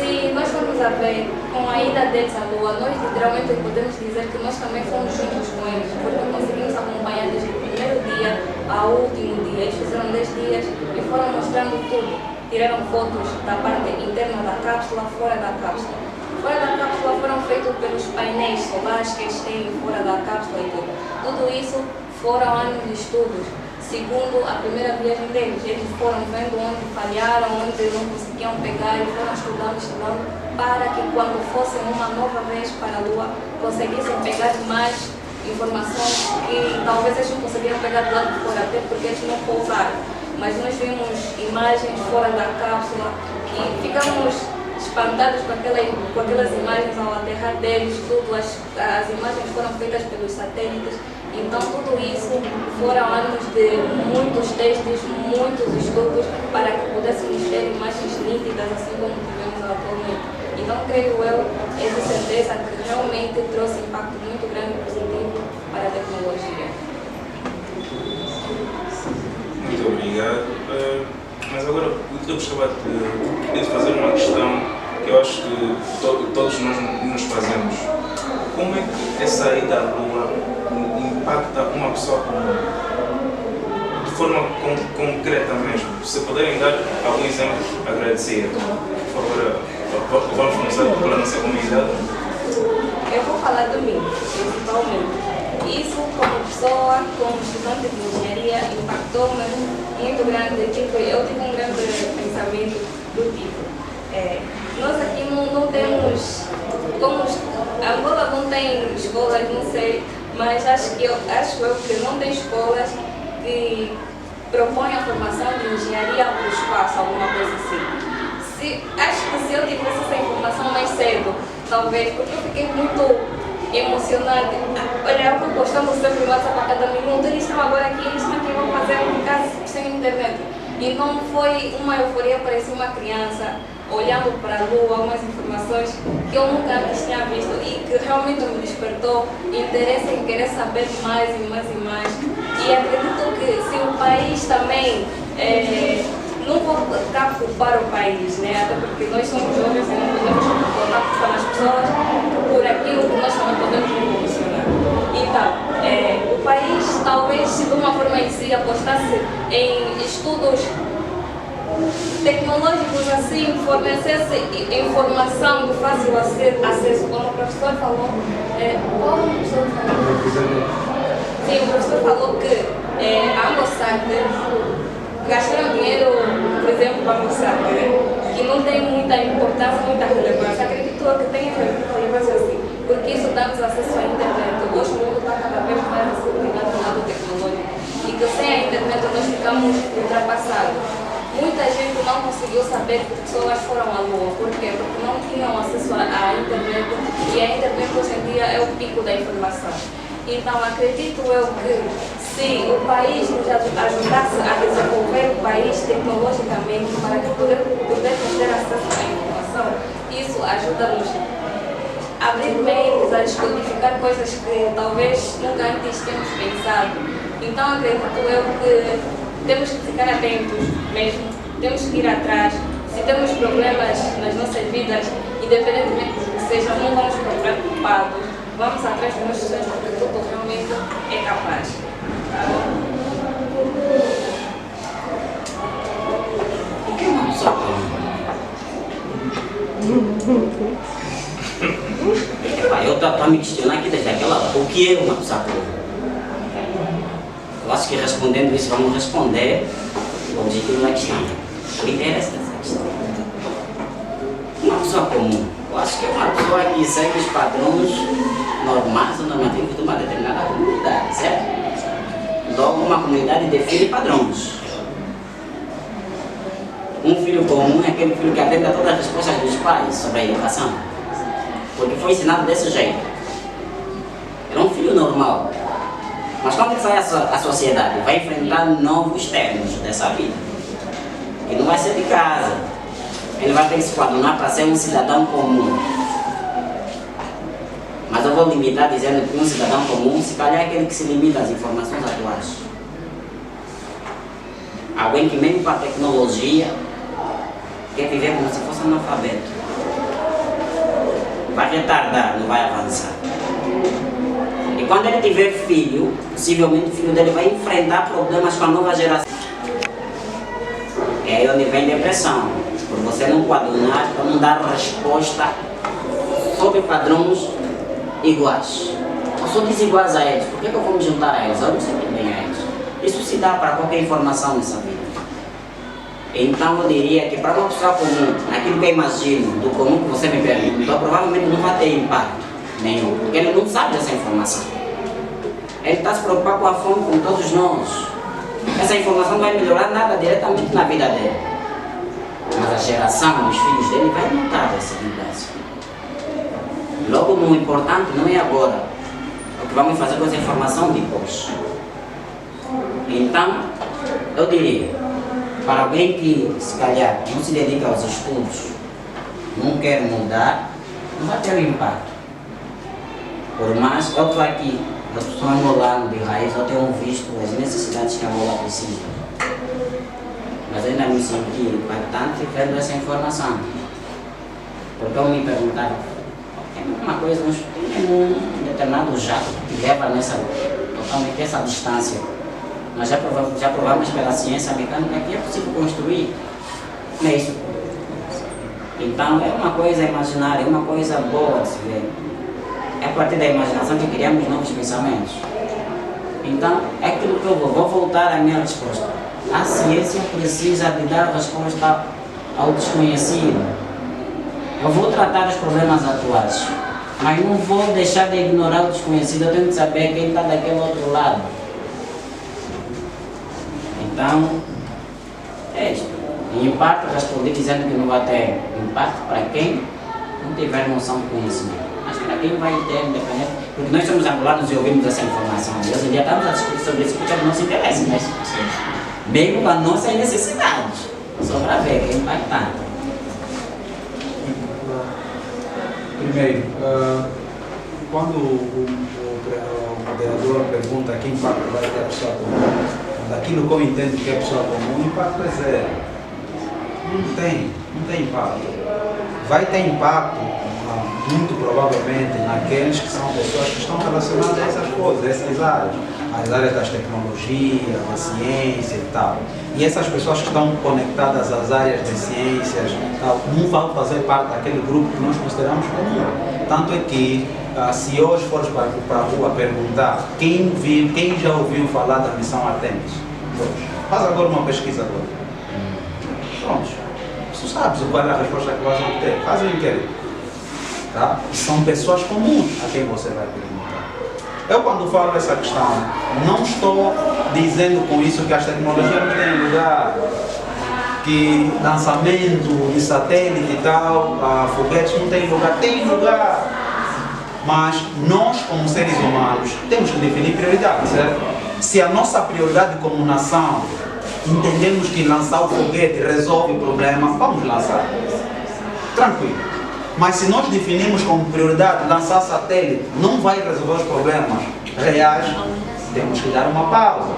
Se nós formos a ver, com a ida deles à Lua, nós literalmente podemos dizer que nós também fomos juntos com eles, porque conseguimos acompanhar desde o primeiro dia ao último dia. Eles fizeram 10 dias e foram mostrando tudo. Tiraram fotos da parte interna da cápsula, fora da cápsula. Fora da cápsula foram feitos pelos painéis solares que eles têm fora da cápsula e tudo. Tudo isso foram anos de estudos. Segundo a primeira viagem deles, eles foram vendo onde falharam, onde não conseguiam pegar e foram estudando para que quando fossem uma nova vez para a Lua, conseguissem pegar mais informações que talvez eles não conseguiram pegar do lado de fora, até porque eles não pousaram. Mas nós vimos imagens fora da cápsula que ficamos espantados com aquelas imagens ao aterrar deles, tudo, as imagens foram feitas pelos satélites. Então tudo isso foram anos de muitos testes, muitos estudos para que pudéssemos ter imagens nítidas assim como tivemos atualmente. Então creio eu, é de certeza que realmente trouxe impacto muito grande e positivo para a tecnologia. Muito obrigado. Mas agora eu gostava de fazer uma questão que eu acho que todos nós nos fazemos. Como é que essa ida à Lua impacta uma pessoa comum? De forma concreta mesmo. Se puderem dar algum exemplo, agradecer. Por favor, vamos começar pela nossa comunidade. Eu vou falar de mim, principalmente. Isso, como pessoa, como estudante de engenharia, impactou-me muito grande. Eu tive um grande pensamento do tipo. Nós aqui não temos, como Angola não tem escolas, não sei, mas acho eu que não tem escolas que propõem a formação de engenharia para o espaço, alguma coisa assim. Acho que se eu tivesse essa informação mais cedo, talvez, porque eu fiquei muito emocionada. Olha, eu estou postando sempre no WhatsApp a cada minuto, eles estão agora aqui, eles estão aqui, vão fazer um caso sem internet. E não foi uma euforia, parecia uma criança olhando para a Lua, algumas informações que eu nunca antes tinha visto e que realmente me despertou interesse em querer saber mais e mais e mais. E acredito que se o país também, não vou culpar o país, né? Até porque nós somos jovens e não podemos culpar as pessoas por aquilo que nós também podemos revolucionar. Então, o país talvez, se de uma forma em si apostasse em estudos tecnológicos assim fornecesse informação de fácil acesso, como o professor falou. Como o professor falou? Sim, o professor falou que a Amosat gastaram dinheiro, por exemplo, para a Amosat, que não tem muita importância, muita relevância. Acredito que tem relevância assim, porque isso dá-nos acesso à internet. Hoje o mundo está cada vez mais assim, ligado ao lado tecnológico. E que sem a internet nós ficamos ultrapassados. Muita gente não conseguiu saber que pessoas foram à Lua. Por quê? Porque não tinham acesso à internet. E a internet hoje em dia é o pico da informação. Então acredito eu que se o país nos ajudasse a desenvolver o país tecnologicamente para que pudéssemos ter acesso à informação, isso ajuda-nos a abrir mentes, a descodificar coisas que talvez nunca antes tínhamos pensado. Então acredito eu que temos que ficar atentos mesmo, temos que ir atrás. Se temos problemas nas nossas vidas, independentemente do que seja, não vamos ficar preocupados. Vamos atrás dos nossos sonhos, porque tudo realmente é capaz. O que é uma pessoa comum? Eu estou a me questionar aqui desde aquela hora. O que é uma pessoa comum? Eu acho que respondendo isso vamos responder o objetivo da questão. O que interessa dessa questão? Uma pessoa comum. Eu acho que é uma pessoa que segue os padrões normais ou normativos de uma determinada comunidade, certo? Logo, uma comunidade define padrões. Um filho comum é aquele filho que atende a todas as respostas dos pais sobre a educação, porque foi ensinado desse jeito. É um filho normal. Mas quando ele sai à sociedade, vai enfrentar novos termos dessa vida. E não vai ser de casa. Ele vai ter que se coadunar para ser um cidadão comum. Mas eu vou limitar dizendo que um cidadão comum, se calhar é aquele que se limita às informações atuais. Alguém que mesmo para a tecnologia quer viver como se fosse analfabeto. Vai retardar, não vai avançar. E quando ele tiver filho, possivelmente o filho dele vai enfrentar problemas com a nova geração. É aí onde vem depressão, por você não coadunar, para não dar resposta sobre padrões iguais. Ou sou desiguais a eles, por que eu vou me juntar a eles? Eu não sei bem a eles. Isso se dá para qualquer informação nessa vida. Então eu diria que para uma pessoa comum, aquilo que eu imagino do comum que você me perguntou, provavelmente não vai ter impacto nenhum, porque ele não sabe dessa informação. Ele está se preocupando com a fome como todos nós. Essa informação não vai melhorar nada diretamente na vida dele. Mas a geração dos filhos dele vai notar essa mudança. Logo, o importante não é agora, o que vamos fazer com essa informação depois. Então, eu diria, para alguém que se calhar não se dedica aos estudos, não quer mudar, não vai ter impacto. Por mais eu estou aqui, eu sou angolano de raiz, eu tenho visto as necessidades que a Angola precisa. Mas ainda me senti impactante vendo essa informação. Porque eu me perguntava, é uma coisa, tem um determinado jato que te leva nessa, totalmente essa distância. Nós já provamos pela ciência mecânica que é possível construir. Não é isso? Então é uma coisa imaginária, é uma coisa boa de se ver. É a partir da imaginação que criamos novos pensamentos. Então é aquilo que eu vou voltar à minha resposta. A ciência precisa de dar resposta ao desconhecido. Eu vou tratar os problemas atuais, mas não vou deixar de ignorar o desconhecido. Eu tenho que saber quem está daquele outro lado. Então, é isto. E impacto, respondi dizendo que não vai ter impacto para quem não tiver noção do conhecimento. Mas para quem vai ter, independente, porque nós somos angolanos e ouvimos essa informação. E hoje em dia estamos a discutir sobre isso porque é o nosso interesse, mas mesmo com as nossas necessidades. Só para ver que é impactante. Primeiro, quando o moderador pergunta que impacto vai ter a pessoa comum, daquilo que eu entendo que é a pessoa comum, o impacto é zero. Não tem impacto. Vai ter impacto muito provavelmente naqueles que são pessoas que estão relacionadas a essas coisas, a essas áreas, as áreas das tecnologias, da ciência e tal. E essas pessoas que estão conectadas às áreas de ciências e tal, não vão fazer parte daquele grupo que nós consideramos comum. Tanto é que, se hoje fores para a rua perguntar quem já ouviu falar da missão Artemis, faz agora uma pesquisa agora. Pronto. Tu sabes qual é a resposta que vais obter. Faz o inquérito. Tá? São pessoas comuns a quem você vai perguntar. Eu, quando falo essa questão, não estou dizendo com isso que as tecnologias não têm lugar, que lançamento de satélite e tal, foguetes não tem lugar. Tem lugar. Mas nós, como seres humanos, temos que definir prioridades, certo? Se a nossa prioridade como nação entendemos que lançar o foguete resolve o problema, vamos lançar. Tranquilo. Mas se nós definimos como prioridade lançar satélite, não vai resolver os problemas reais, temos que dar uma pausa.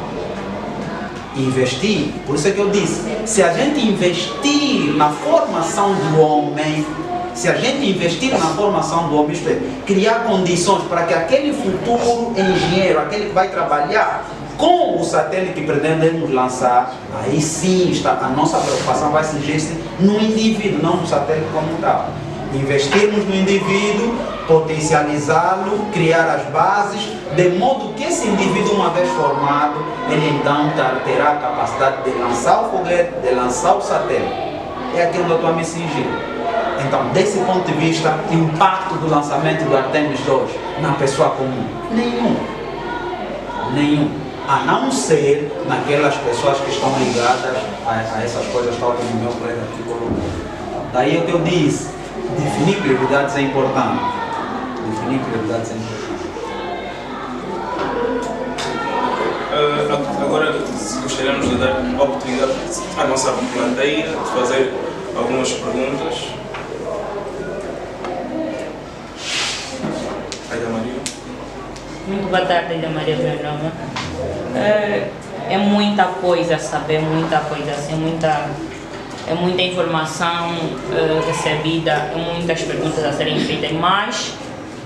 Investir. Por isso é que eu disse, se a gente investir na formação do homem, se a gente investir na formação do homem, isto é, criar condições para que aquele futuro engenheiro, aquele que vai trabalhar com o satélite que pretendemos lançar, aí sim a nossa preocupação vai surgir-se no indivíduo, não no satélite como tal. Investirmos no indivíduo, potencializá-lo, criar as bases, de modo que esse indivíduo, uma vez formado, ele então terá a capacidade de lançar o foguete, de lançar o satélite. É aquilo que eu estou a me cingir. Então, desse ponto de vista, o impacto do lançamento do Artemis 2 na pessoa comum? Nenhum. A não ser naquelas pessoas que estão ligadas a essas coisas, tal como o meu colega aqui colocou. Daí o que eu disse, definir prioridades é importante. Agora gostaríamos de dar a oportunidade à nossa plateia de fazer algumas perguntas. Aida Maria. Muito boa tarde, Aida Maria, meu nome. É muita coisa a saber, muita coisa, assim, é muita informação recebida, muitas perguntas a serem feitas, mas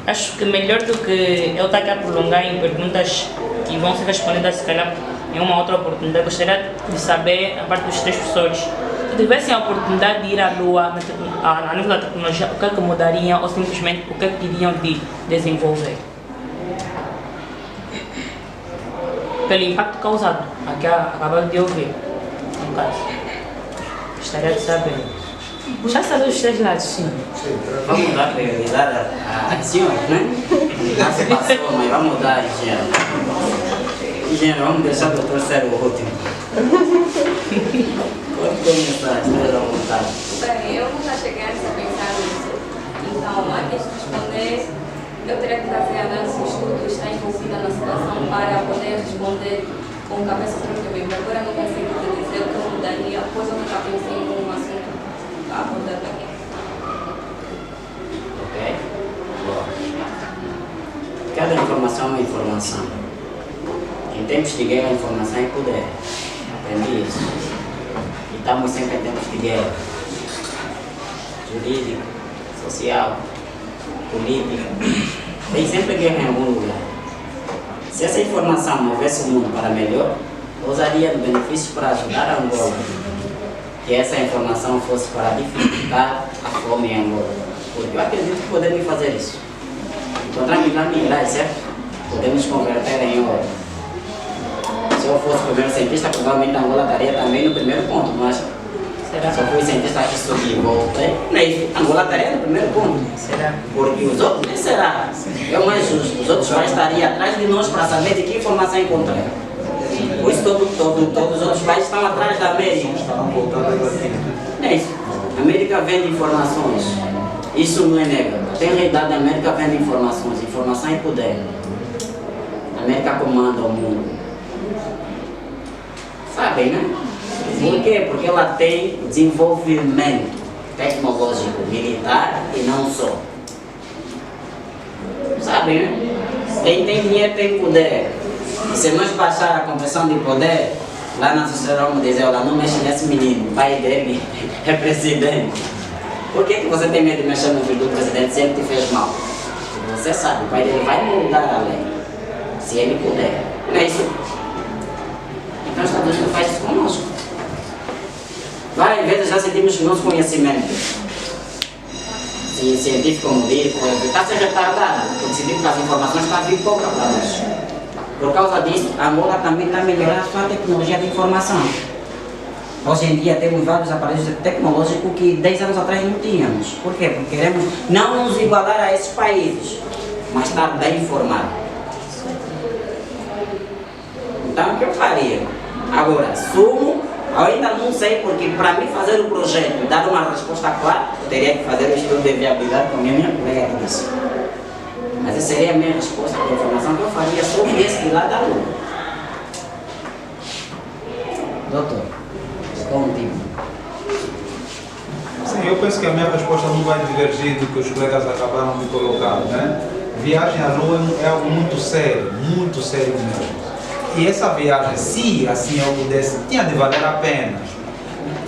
acho que melhor do que eu estar aqui a prolongar em perguntas que vão ser respondidas, se calhar, em uma outra oportunidade, gostaria de saber, a parte dos três professores, se tivessem a oportunidade de ir à Lua, a nível da tecnologia, o que é que mudariam ou simplesmente o que é que iriam de desenvolver? Pelo impacto causado, aqui acabamos de ouvir, no caso. Gostaria de saber. Já sabe os três lados, sim. Vamos dar prioridade à ação, né? Já se passou, mas vamos dar engenheiro. Engenheiro, vamos deixar o doutor ser o último. Pode começar, esteja à vontade. Bem, eu nunca cheguei a pensar nisso. Então, antes de responder, eu teria que fazer análise de estudo que está envolvida na situação para poder responder com cabeça tranquilamente. Agora não consigo te dizer o que eu mudaria, pois eu nunca pensei em um assunto a abordar aqui. Ok? Cada informação é uma informação. Em tempos de guerra, informação é poder. Aprendi isso. E estamos sempre em tempos de guerra. Jurídica, social, política. Tem sempre guerra em algum lugar. Se essa informação movesse o mundo para melhor, eu usaria do benefício para ajudar a Angola. Que essa informação fosse para dificultar a fome em Angola. Porque eu acredito que podemos fazer isso. Encontrar minerais, certo? Podemos converter em ouro. Se eu fosse o primeiro cientista, provavelmente Angola estaria também no primeiro ponto, mas Será? se eu fui cientista que subi e voltei, Angola estaria no primeiro ponto. Será? Porque os outros nem será. Mas os outros países estariam atrás de nós para saber de que informação encontrar. Por isso todos os outros países estão atrás da América. É isso. A América vende informações. Isso não é negado. Tem realidade, a América vende informações. Informação é poder. A América comanda o mundo. Sabem, né? Por quê? Porque ela tem desenvolvimento tecnológico, militar e não só. Sabem, né? Quem tem dinheiro tem poder. E se nós baixar a conversão de poder, lá na sociedade vamos dizer, olha, não mexe nesse menino, o pai dele é presidente. Por que você tem medo de mexer no filho do presidente se ele te fez mal? Você sabe, o pai dele vai mudar a lei, se ele puder. Não é isso? Então os Estados Unidos faz isso conosco. Várias vezes já sentimos que o nosso conhecimento científico, jurídico, está a ser retardado, porque sentimos que as informações estão a vir pouca para nós. Por causa disso, a Angola também está a melhorar a sua tecnologia de informação. Hoje em dia temos vários aparelhos tecnológicos que 10 anos atrás não tínhamos. Por quê? Porque queremos não nos igualar a esses países, mas estar bem informados. Então o que eu faria? Agora, sumo, eu ainda não sei, porque para mim fazer o projeto e dar uma resposta clara, eu teria que fazer o estudo de viabilidade, como a minha colega disse. Mas essa seria a minha resposta para a informação que eu faria sobre esse lado da Lua. Doutor, contigo. Sim, eu penso que a minha resposta não vai divergir do que os colegas acabaram de colocar, né? Viagem à Lua é algo muito sério mesmo. E essa viagem, se assim eu pudesse, tinha de valer a pena.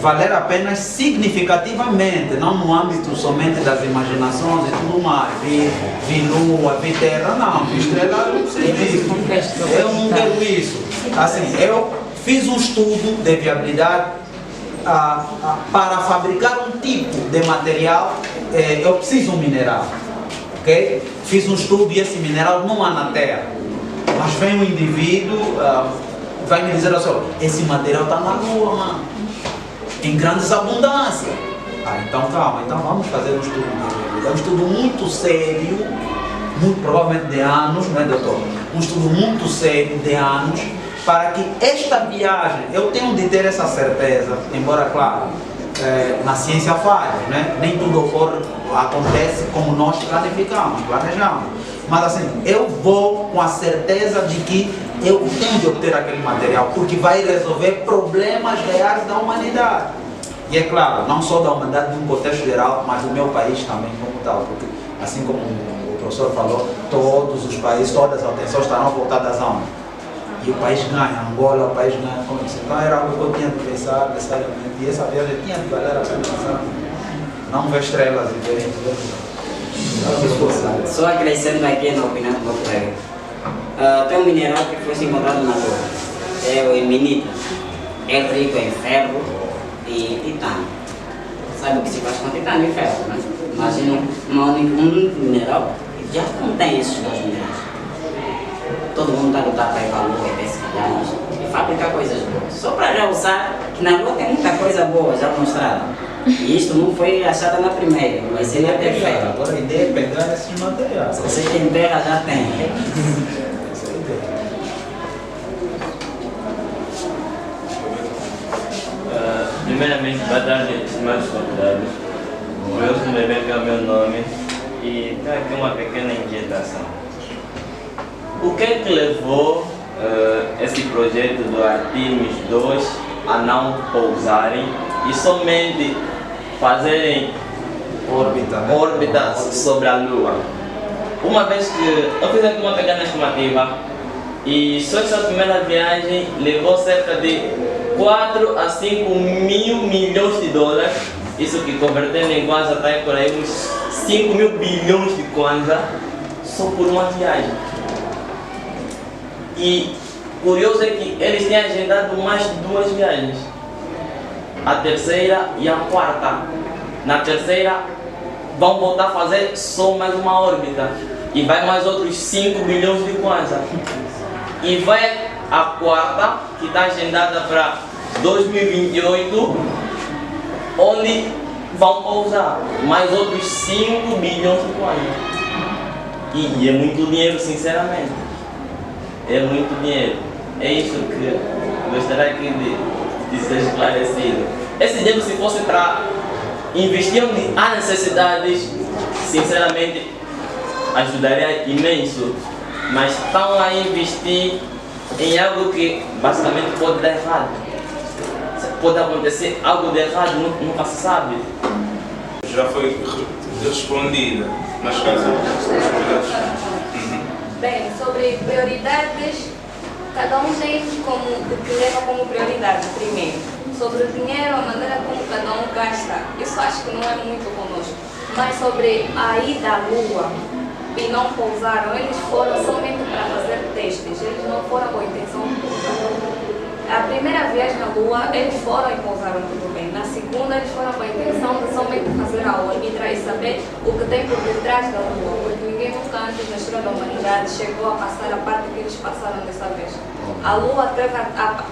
Valer a pena significativamente, não no âmbito somente das imaginações e tudo mais. Vi lua, vi terra, não. Vi estrela, eu não sei disso. Eu não quero isso. Assim, eu fiz um estudo de viabilidade para fabricar um tipo de material. Eu preciso de um mineral. Okay? Fiz um estudo e esse mineral não há na terra. Mas vem um indivíduo, vai me dizer assim, esse material está na Lua, mano, em grandes abundâncias. Então calma, então vamos fazer um estudo de viabilidade. Um estudo muito sério, muito provavelmente de anos, não é, doutor? Um estudo muito sério de anos, para que esta viagem, eu tenho de ter essa certeza, embora, claro, na ciência falha, né? Nem tudo acontece como nós planificamos, planejamos. Mas assim, eu vou com a certeza de que eu tenho de obter aquele material, porque vai resolver problemas reais da humanidade. E é claro, não só da humanidade de um contexto geral, mas do meu país também como tal, porque assim como o professor falou, todos os países, todas as atenções estarão voltadas a onde? E o país ganha, Angola, o país ganha com isso. Então era algo que eu tinha de pensar necessariamente, e essa viagem tinha de valer a pena pensar. Não ver estrelas e ver tudo. Só acrescento aqui na opinião do meu colega. Tem um mineral que foi encontrado na Lua, é o ilmenita. É rico em ferro e titânio. Sabe o que se faz com titânio e ferro, né? Imagina um mineral que já contém esses dois minerais. Todo mundo está lutando para ir para a Lua e pesquisar e fabricar coisas boas. Só para realçar que na Lua tem muita coisa boa já mostrada. E isto não foi achado na primeira, mas seria perfeito. Agora a ideia é pegar esses materiais. Se você tem terra, já tem. Essa é a ideia. Primeiramente, boa tarde aos meus convidados. O Wilson Bebeca é o meu nome e tenho aqui uma pequena inquietação. O que é que levou esse projeto do Artemis 2 a não pousarem e somente fazerem órbitas sobre a Lua? Uma vez que eu fiz aqui uma pequena estimativa e só essa primeira viagem levou cerca de 4 a 5 mil milhões de dólares, isso que convertendo em kwanza está por aí uns 5 mil bilhões de kwanza só por uma viagem. E curioso é que eles têm agendado mais de 2 viagens, a terceira e a quarta. Na terceira vão voltar a fazer só mais uma órbita e vai mais outros 5 bilhões de kwanza. E vai a quarta, que está agendada para 2028, onde vão pousar mais outros 5 bilhões de kwanza. E é muito dinheiro, sinceramente. É muito dinheiro. É isso que gostaria aqui de ser esclarecido. Esse dinheiro, se fosse para investir onde há necessidades, sinceramente ajudaria imenso. Mas estão a investir em algo que basicamente pode dar errado. Pode acontecer algo de errado, nunca se sabe. Já foi respondida, mas caso Bem, sobre prioridades, cada um tem o que leva como prioridade primeiro. Sobre o dinheiro, a maneira como cada um gasta, isso acho que não é muito conosco. Mas sobre a ida à Lua e não pousaram, eles foram somente para fazer testes, eles não foram com a intenção de pousar. A primeira viagem à Lua, eles foram e pousaram tudo bem. Na segunda, eles foram com a intenção de somente fazer a órbita e saber o que tem por detrás da Lua, porque ninguém nunca antes na história da humanidade chegou a passar a parte que eles passaram dessa vez. A Lua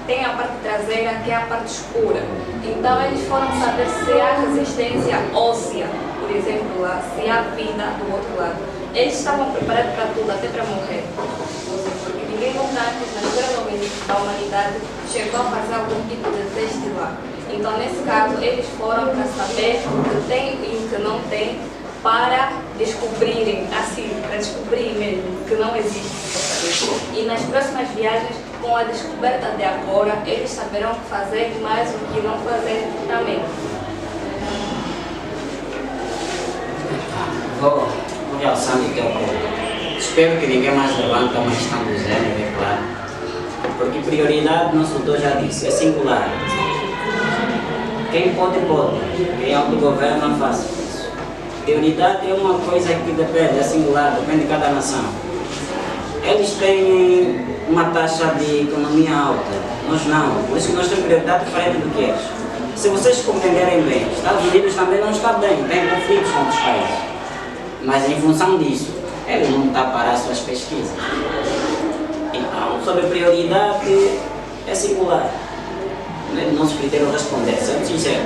tem a parte traseira, que é a parte escura. Então, eles foram saber se há resistência óssea, por exemplo, lá, se há vida do outro lado. Eles estavam preparados para tudo, até para morrer. Porque ninguém nunca antes na história da humanidade chegou a fazer algum tipo de teste lá. Então, nesse caso, eles foram para saber o que tem e o que não tem, para descobrirem, assim, para descobrir mesmo que não existe. E nas próximas viagens, com a descoberta de agora, eles saberão o que fazer, mas o que não fazer também. Vou realçando aqui ao pouco. Espero que ninguém mais levanta uma questão do gênero, é claro. Porque prioridade, nosso doutor já disse, é singular. Quem pode, pode. Quem autogoverna, faz isso. Prioridade é uma coisa que depende, é singular, depende de cada nação. Eles têm uma taxa de economia alta, nós não. Por isso que nós temos prioridade diferente do que eles. Se vocês compreenderem bem, os Estados Unidos também não está bem, tem conflitos com outros países. Mas em função disso, ele não está a parar suas pesquisas. Então, sobre prioridade, é singular. Não é do nosso critério responder, sendo sincero.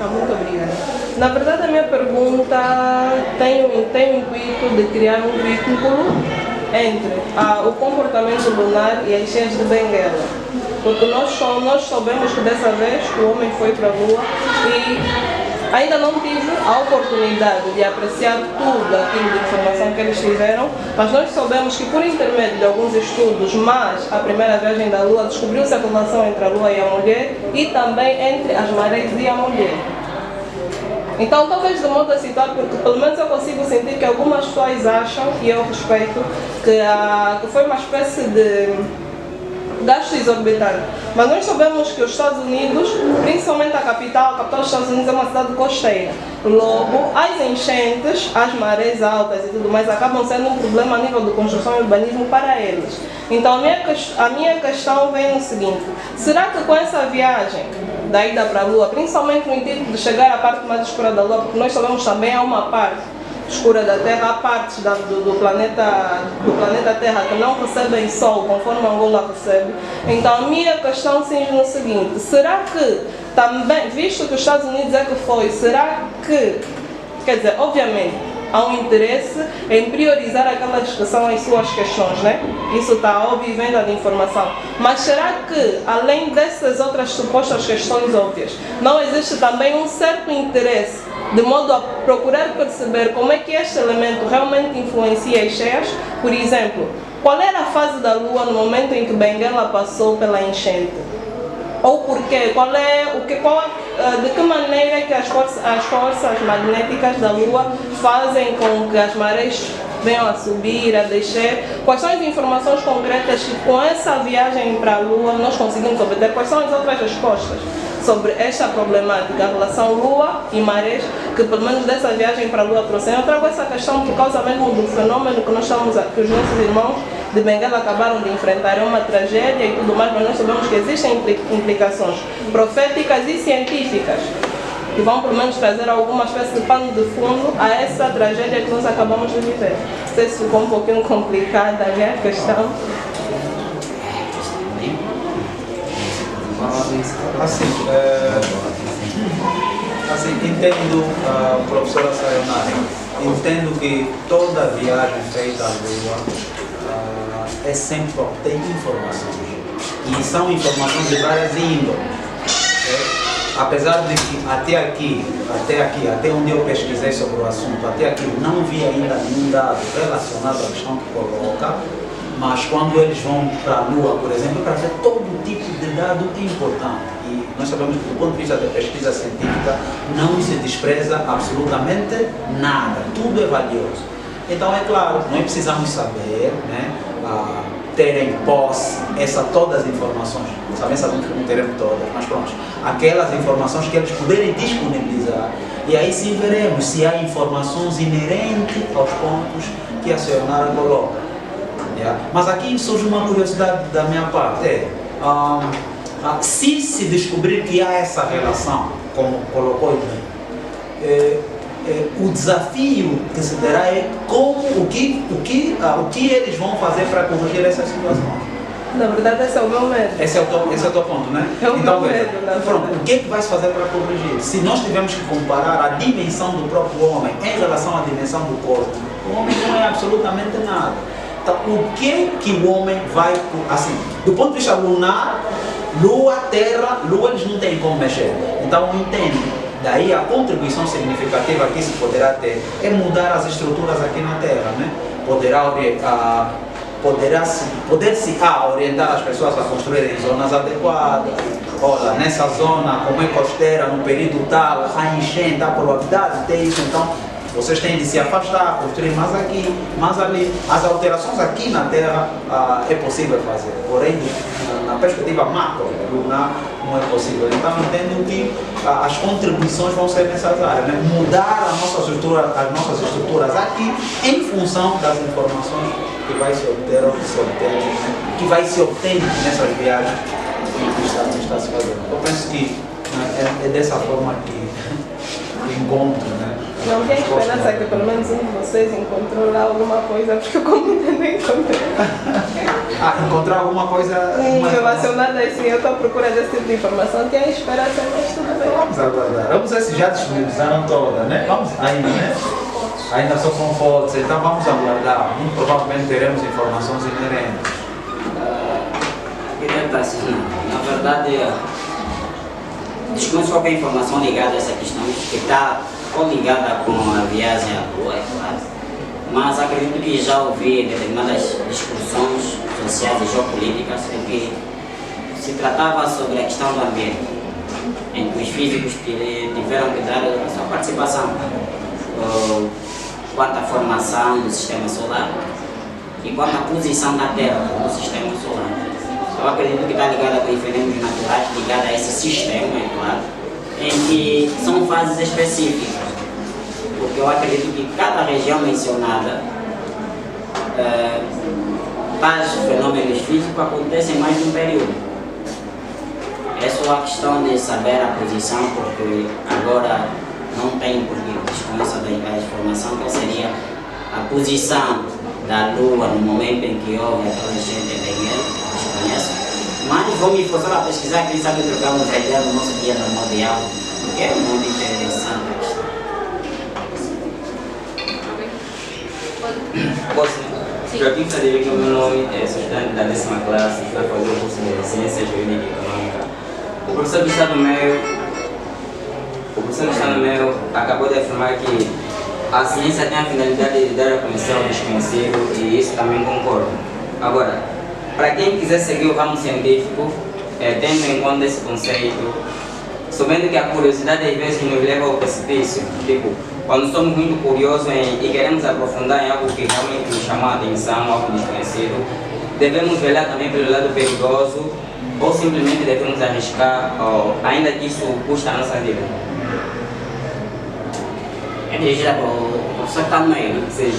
Muito obrigada. Na verdade, a minha pergunta tem o intuito de criar um vínculo entre o comportamento lunar e as cheias de Benguela. Porque nós soubemos que dessa vez o homem foi para a Lua e ainda não tive a oportunidade de apreciar tudo aquilo de informação que eles tiveram, mas nós soubemos que por intermédio de alguns estudos, mas a primeira viagem da Lua descobriu-se a relação entre a Lua e a mulher e também entre as marés e a mulher. Então, talvez de modo a citar, porque pelo menos eu consigo sentir que algumas pessoas acham, e eu respeito, que foi uma espécie de gasto exorbitante. Mas nós sabemos que os Estados Unidos, principalmente a capital dos Estados Unidos é uma cidade costeira. Logo, as enchentes, as marés altas e tudo mais acabam sendo um problema a nível de construção e urbanismo para eles. Então a minha questão vem no seguinte: será que com essa viagem da ida para a Lua, principalmente no intuito de chegar à parte mais escura da Lua, porque nós sabemos também há uma parte escura da Terra, há partes do planeta Terra que não recebem Sol conforme a Angola recebe. Então a minha questão cinge no seguinte: será que também, visto que os Estados Unidos é que foi, será que, quer dizer, obviamente há um interesse em priorizar aquelas que são as suas questões, né? Isso está óbvio e vem da informação. Mas será que, além dessas outras supostas questões óbvias, não existe também um certo interesse de modo a procurar perceber como é que este elemento realmente influencia as cheias? Por exemplo, qual era a fase da Lua no momento em que Benguela passou pela enchente? Ou porquê? De que maneira que as forças magnéticas da Lua fazem com que as marés venham a subir, a descer? Quais são as informações concretas que com essa viagem para a Lua nós conseguimos obter? Quais são as outras respostas sobre esta problemática, a relação Lua e marés, que pelo menos dessa viagem para a Lua trouxe? Eu trago essa questão por causa mesmo do fenômeno que que os nossos irmãos de Benguela acabaram de enfrentar. É uma tragédia e tudo mais, mas nós sabemos que existem implicações proféticas e científicas que vão pelo menos trazer alguma espécie de pano de fundo a essa tragédia que nós acabamos de viver. Não sei se ficou um pouquinho complicada a minha questão. Assim, entendo, professora Sayonara, entendo que toda viagem feita à Lua é sempre tem informações. E são informações de várias índoles. Apesar de que até onde eu pesquisei sobre o assunto, até aqui não vi ainda nenhum dado relacionado à questão que coloca, mas quando eles vão para a Lua, por exemplo, para ver todo tipo de dado importante. E nós sabemos que, do ponto de vista da pesquisa científica, não se despreza absolutamente nada, tudo é valioso. Então é claro, nós precisamos saber, né, ter em posse todas as informações. Sabemos que não teremos todas, mas pronto, aquelas informações que eles puderem disponibilizar. E aí sim veremos se há informações inerentes aos pontos que a senhora coloca. Yeah. Mas aqui surge uma curiosidade da minha parte. Se descobrir que há essa relação, como colocou o desafio que se terá é o que eles vão fazer para corrigir essas situações. Na verdade, esse é o meu medo. Esse é o teu ponto, né? É o então, meu medo, pronto, o que é que vai se fazer para corrigir? Se nós tivermos que comparar a dimensão do próprio homem em relação à dimensão do corpo, o homem não é absolutamente nada. Então, o que o homem vai, assim, do ponto de vista lunar, Lua, Terra, Lua eles não têm como mexer. Então, entende? Daí a contribuição significativa que se poderá ter é mudar as estruturas aqui na Terra, né? Poder-se orientar as pessoas a construírem zonas adequadas. Olha, nessa zona, como é costeira, no período tal, a enchente, a probabilidade de ter isso, então vocês têm de se afastar, construir mais aqui, mais ali. As alterações aqui na Terra é possível fazer, porém, na perspectiva macro, lunar, não é possível. Então, entendo que as contribuições vão ser nessas áreas, né? Mudar as nossas estruturas aqui em função das informações que vai se obter ou que se obtém, né? Que vai se obtendo nessas viagens que está se fazendo. Eu penso que é dessa forma que encontro, né? Não tem esperança que pelo menos um de vocês encontrou lá alguma coisa, porque eu como não encontrei. Encontrar alguma coisa relacionada assim, eu estou à procura desse tipo de informação, tem esperança, mas tudo bem. Vamos aguardar. Vamos ver se já disponibilizaram toda, né? Vamos ainda, né? Ainda só são fotos, então vamos aguardar. Muito provavelmente teremos informações inerentes. Na verdade, desconheço qualquer informação ligada a essa questão, que está ligada com a viagem à Lua, é claro. Mas acredito que já ouvi determinadas discussões sociais e geopolíticas em que se tratava sobre a questão do ambiente, em que os físicos tiveram que dar a sua participação quanto à formação do sistema solar e quanto à posição da Terra no sistema solar. Eu acredito que está ligada com fenômenos naturais, ligada a esse sistema, é claro, em que são fases específicas, porque eu acredito que cada região mencionada, tais fenômenos físicos acontecem em mais de um período. É só a questão de saber a posição, porque agora não tenho porque desconheço a informação, que seria a posição da Lua no momento em que houve aquela enchente de Benguela, desconheço. Mas vou me forçar a pesquisar, quem sabe trocar uma ideia no nosso dia normal de aula, porque é muito interessante a questão. Eu aqui gostaria de dizer que o meu nome é estudante da 10ª classe, que vai fazer o curso de Ciência Jurídica e Econômica. O professor que está no meio acabou de afirmar que a ciência tem a finalidade de dar a conhecer ao desconhecido, e isso também concordo. Agora, para quem quiser seguir o ramo científico, tendo em conta esse conceito, sabendo que a curiosidade às vezes nos leva ao precipício, tipo, quando somos muito curiosos e queremos aprofundar em algo que realmente nos chama a atenção, algo desconhecido, devemos velar também pelo lado perigoso, ou simplesmente devemos arriscar, ainda que isso custe a nossa vida. É dirigida para o professor que está no meio, né? Sim.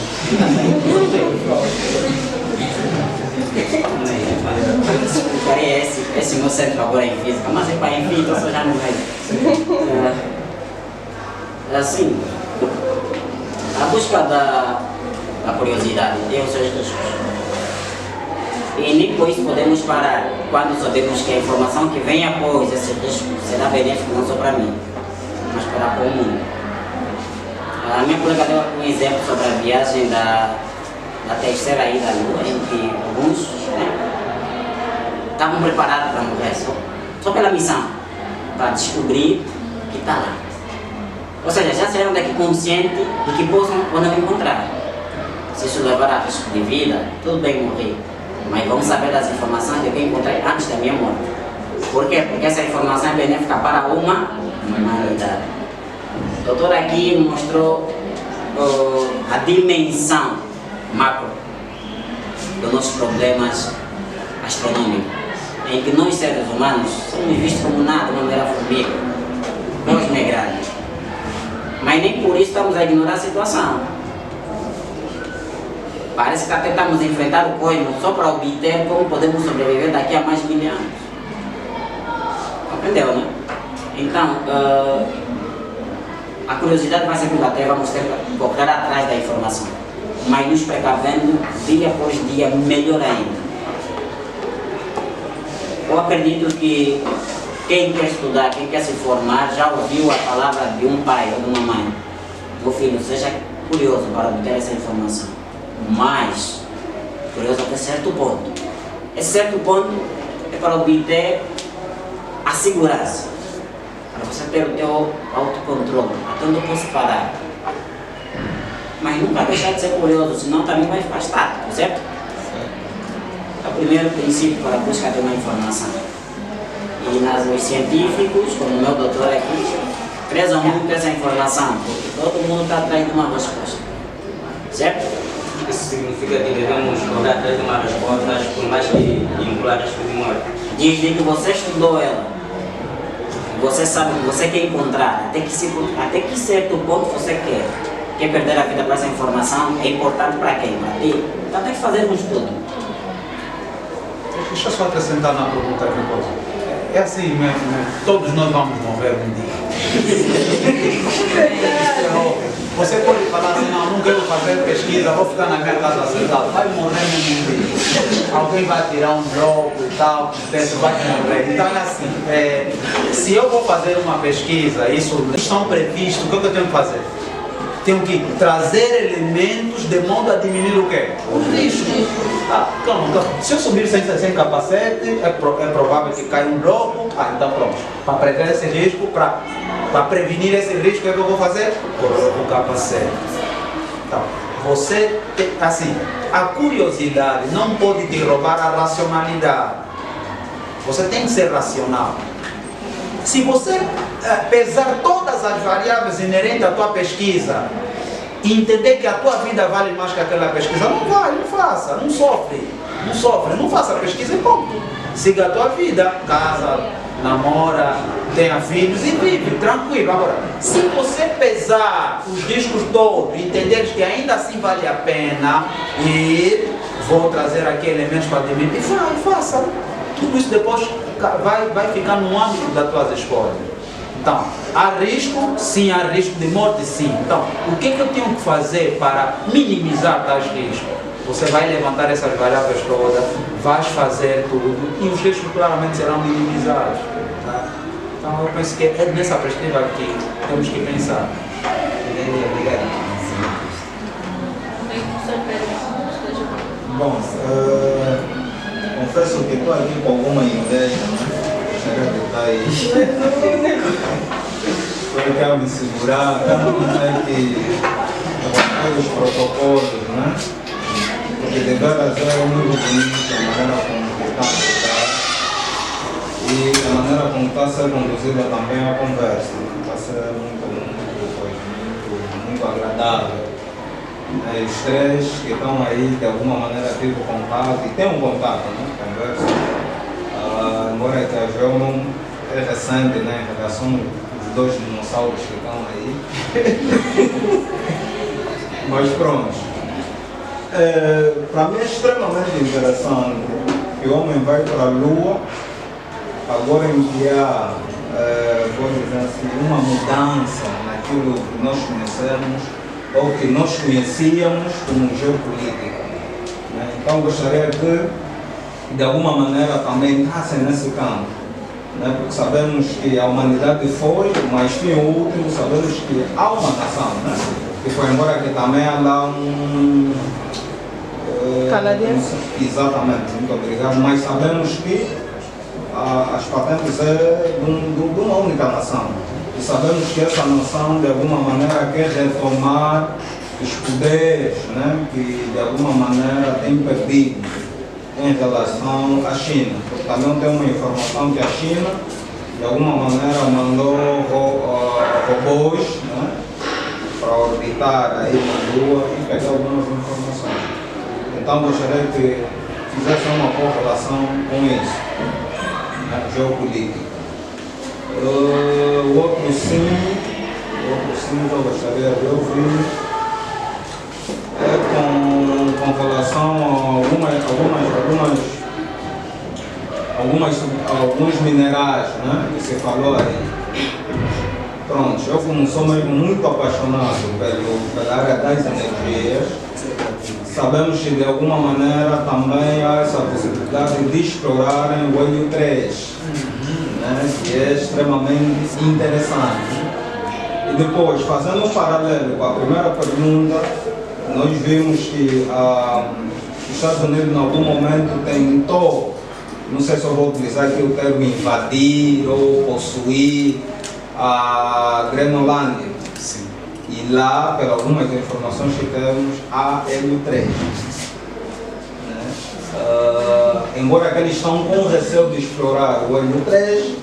Explicaria esse meu centro agora em física, mas enfim, então só já no meio. Assim, a busca da curiosidade tem os seus riscos. E nem por isso podemos parar quando sabemos que a informação que vem após esse risco será benéfica não só para mim, mas para o mundo. A minha colega deu um exemplo sobre a viagem da terceira ida à Lua, em que alguns estavam preparados para morrer só pela missão, para descobrir que está lá. Ou seja, já saíram daqui conscientes de que podem encontrar. Se isso levar a risco de vida, tudo bem morrer, mas vamos saber das informações de que encontrei antes da minha morte. Por quê? Porque essa informação é benéfica para uma humanidade. O doutor aqui mostrou a dimensão macro dos nossos problemas astronômicos, em que nós seres humanos somos vistos como nada, uma mera formiga, cosmo é grande. Mas nem por isso estamos a ignorar a situação. Parece que até estamos a enfrentar o cosmos só para obter como podemos sobreviver daqui a mais 1000 anos. Entendeu, né? Então, a curiosidade vai sempre bater, vamos ter que correr atrás da informação, mas nos precavendo dia após dia, melhor ainda. Eu acredito que quem quer estudar, quem quer se formar, já ouviu a palavra de um pai ou de uma mãe. Meu filho, seja curioso para obter essa informação, mas curioso até certo ponto. Esse certo ponto é para obter a segurança, para você ter o teu autocontrole, até onde eu posso parar. Mas nunca deixar de ser curioso, senão também vai ficar estático, certo? É o primeiro princípio para a busca de uma informação. E os científicos, como o meu doutor aqui, prezam muito essa informação, porque todo mundo está atrás de uma resposta, certo? Isso significa que devemos correr atrás de uma resposta, por mais que inclua risco de morte. Desde que você estudou ela, você sabe o que você quer encontrar, até que certo ponto você quer perder a vida para essa informação, é importante para quem? Para ti. Então tem que fazer um estudo. Deixa eu só acrescentar na pergunta aqui, coisa. É assim mesmo, né? Todos nós vamos morrer um dia. Você pode falar assim, não quero fazer pesquisa, vou ficar na minha casa sentado. Vai morrer no dia. Alguém vai tirar um bloco e tal, você vai morrer. Então é assim, se eu vou fazer uma pesquisa, isso estão previstos, o que eu tenho que fazer? Tenho que trazer elementos de modo a diminuir o quê? Os riscos. Então, se eu subir sem capacete, é provável que caia um bloco. Então pronto. Para prever esse risco, para prevenir esse risco, o que eu vou fazer? Coloco o capacete. Então, você tem, assim, a curiosidade não pode te roubar a racionalidade. Você tem que ser racional. Se você pesar todas as variáveis inerentes à tua pesquisa e entender que a tua vida vale mais que aquela pesquisa, não vai, não faça, não sofre, não faça a pesquisa e ponto. Siga a tua vida, casa, namora, tenha filhos e vive, tranquilo. Agora, se você pesar os riscos todos e entender que ainda assim vale a pena e vou trazer aqui elementos para diminuir, faça. Tudo isso depois vai ficar no âmbito das tuas escolhas. Então, há risco? Sim, há risco de morte? Sim. Então, o que eu tenho que fazer para minimizar tais riscos? Você vai levantar essas variáveis todas, vais fazer tudo e os riscos claramente serão minimizados. Tá? Então, eu penso que é nessa perspectiva que temos que pensar. Bom, confesso que estou aqui com alguma inveja, né? Eu quero me segurar, quero que os protocolos, né? Porque de veras é muito bonito a maneira como está a estar e a maneira como está a ser conduzida também a conversa. Está a ser muito agradável. Os três que estão aí, de alguma maneira, tive contato e tem um contato, né? Conversa. Embora que a João não é recente, né, em relação aos dois dinossauros que estão aí. Mas pronto. Para mim é extremamente interessante que o homem vai para a Lua, agora enviar, vou dizer assim, uma mudança naquilo que nós conhecemos ou que nós conhecíamos como geopolítica. Né? Então gostaria que de alguma maneira também entrasse nesse campo, né? Porque sabemos que a humanidade foi, mas fim último sabemos que há uma nação, né? Que foi embora que também há lá um... Canadiense? Exatamente, muito obrigado, mas sabemos que as patentes é de uma única nação e sabemos que essa nação de alguma maneira quer retomar os poderes, né? Que de alguma maneira tem perdido em relação à China. Porque também tem uma informação que a China, de alguma maneira, mandou robôs, né, para orbitar aí na Lua e pegar algumas informações. Então gostaria que fizesse uma correlação com isso, né? Geopolítica. O outro sim que eu gostaria de ouvir é com relação a alguns minerais, né, que você falou aí. Pronto, eu como sou mesmo muito apaixonado pela área das energias, sabemos que de alguma maneira também há essa possibilidade de explorarem o hélio 3, né, que é extremamente interessante. E depois, fazendo um paralelo com a primeira pergunta, nós vimos que os Estados Unidos em algum momento tentou, não sei se eu vou utilizar aqui o termo invadir ou possuir a Grenolândia. Sim. E lá, por algumas informações que temos, há hélio 3. Né? Embora eles estão com receio de explorar o hélio 3,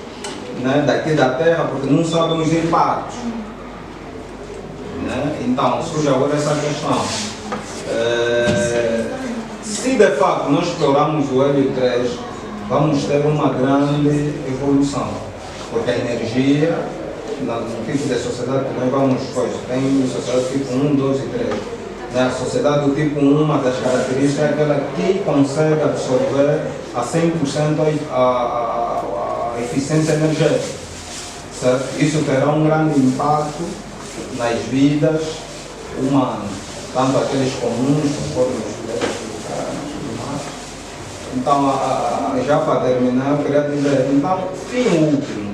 né, daqui da Terra, porque não sabem os impactos. Né? Então, surge agora essa questão. Se de facto nós explorarmos o hélio 3, vamos ter uma grande evolução, porque a energia, no tipo de sociedade que nós vamos, tem sociedade tipo 1, 2 e 3. Na sociedade do tipo 1, uma das características é aquela que consegue absorver a 100% a eficiência energética. Certo? Isso terá um grande impacto nas vidas humanas, tanto aqueles comuns como os então, já para terminar, eu queria dizer, então, fim último,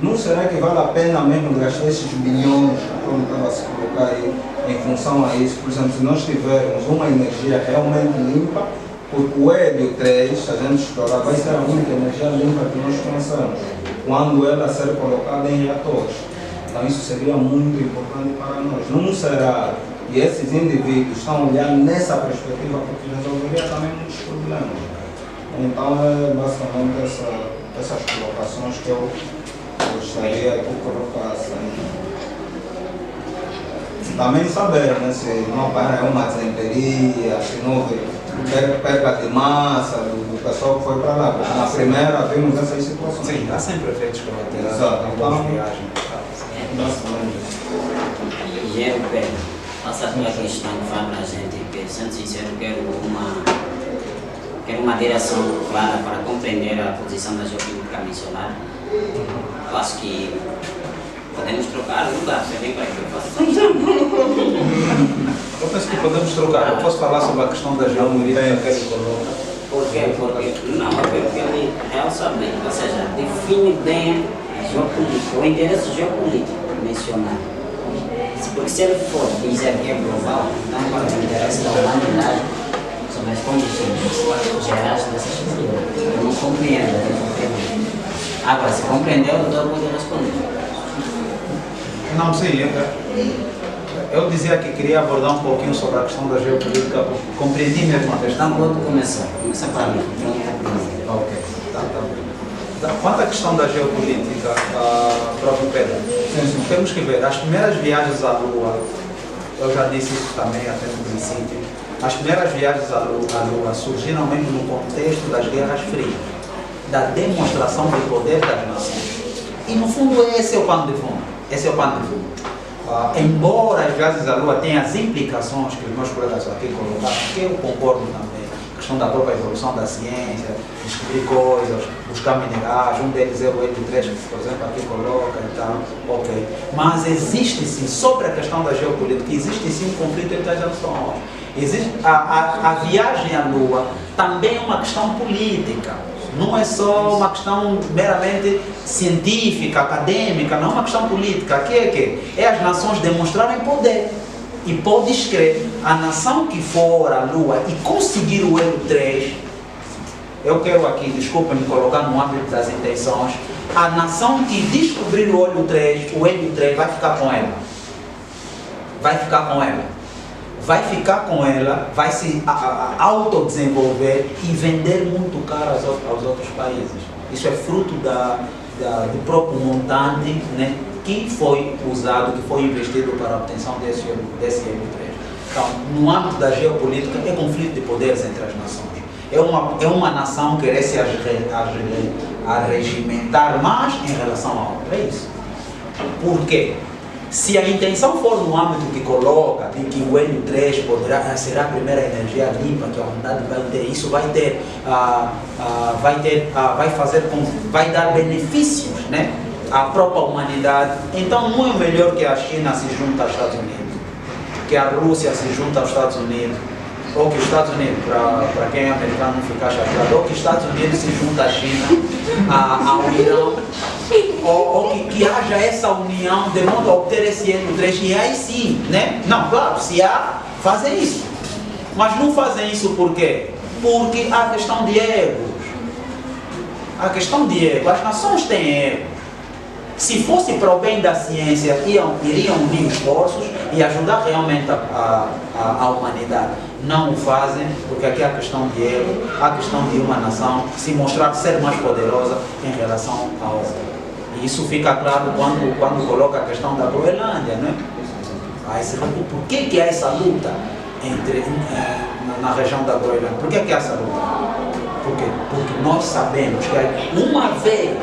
não será que vale a pena mesmo gastar esses bilhões, como estava a se colocar aí, em função a isso? Por exemplo, se nós tivermos uma energia realmente limpa, porque o hélio 3, se a gente explorar, vai ser a única energia limpa que nós conhecemos, quando ela ser colocada em reatores. Então, isso seria muito importante para nós. Não será que esses indivíduos estão olhando nessa perspectiva porque resolveria também muitos problemas. Então, é basicamente essas colocações que eu gostaria que colocassem. Também saber, né, se não é uma desemperia, se não houve perca de massa do pessoal que foi para lá. Porque na primeira vimos essas situações. Sim, há sempre efeitos colaterais. Exato. Então, Engenheiro Pedro, passa a tua questão que fala para a gente, que, sendo sincero, quero uma direção clara para compreender a posição da geopolítica missionária. Eu acho que podemos trocar lugar, você vem para aqui, eu faço. Eu penso que podemos trocar. Eu posso falar sobre a questão da geopolítica que ele coloca. Por quê? Porque não, é porque ele realça bem, ou seja, define bem a geopolítica, o interesse geopolítico mencionado. Porque se ele for dizer que é global, então para o interesse da humanidade sobre as condições gerais dessas pessoas. Eu não compreendo, eu não compreendo. Agora, se compreendeu, o doutor pode responder. Não, sim, eu dizia que queria abordar um pouquinho sobre a questão da geopolítica, compreendi mesmo a questão. Então, pode começar. Começa para mim. Ok, tá bem. Quanto à questão da geopolítica, próprio Pedro, temos que ver, as primeiras viagens à Lua, eu já disse isso também até no princípio, as primeiras viagens à Lua surgiram mesmo no contexto das guerras frias, da demonstração do poder das nações. E no fundo esse é o pano de fundo. Esse é o pano de fundo. Embora as viagens à Lua tenham as implicações que os meus colegas aqui colocaram, que eu concordo também, a questão da própria evolução da ciência, descobrir coisas, buscar minerais, um deles é o hélio 3, que por exemplo aqui coloca e tal, ok. Mas existe sim, sobre a questão da geopolítica, existe sim um conflito entre as nações. Existe, a viagem à Lua também é uma questão política. Não é só uma questão meramente científica, acadêmica, não é uma questão política. Aqui é que é as nações demonstrarem poder. E podes crer, a nação que for à Lua e conseguir o hélio 3, eu quero aqui, desculpa-me colocar no âmbito das intenções, a nação que descobrir o hélio 3 vai ficar com ela. Vai ficar com ela. Vai ficar com ela, vai se autodesenvolver e vender muito caro aos outros países. Isso é fruto do próprio montante, né, que foi usado, que foi investido para a obtenção desse hélio-3. Então, no âmbito da geopolítica, é conflito de poderes entre as nações. É uma nação querer se arregimentar mais em relação à outra. É isso. Por quê? Se a intenção for no âmbito que coloca, de que o hélio-3 será a primeira energia limpa que a humanidade vai ter, isso vai ter, vai dar benefícios, né, à própria humanidade. Então não é melhor que a China se junte aos Estados Unidos, que a Rússia se junte aos Estados Unidos, ou que os Estados Unidos, para quem é americano não ficar chateado, ou que os Estados Unidos se junte à China, ao Irão, ou que haja essa união de modo a obter esse hélio-3, e aí sim, né? Não, claro, se há, fazem isso. Mas não fazem isso por quê? Porque há questão de egos. A questão de ego, as nações têm ego. Se fosse para o bem da ciência, iriam unir esforços e ajudar realmente a humanidade. Não o fazem, porque aqui há questão de ego, há questão de uma nação se mostrar ser mais poderosa em relação à outra. E isso fica claro quando coloca a questão da Groenlândia, né? Por que há essa luta na região da Groenlândia? Por que há essa luta? Porque nós sabemos que uma vez,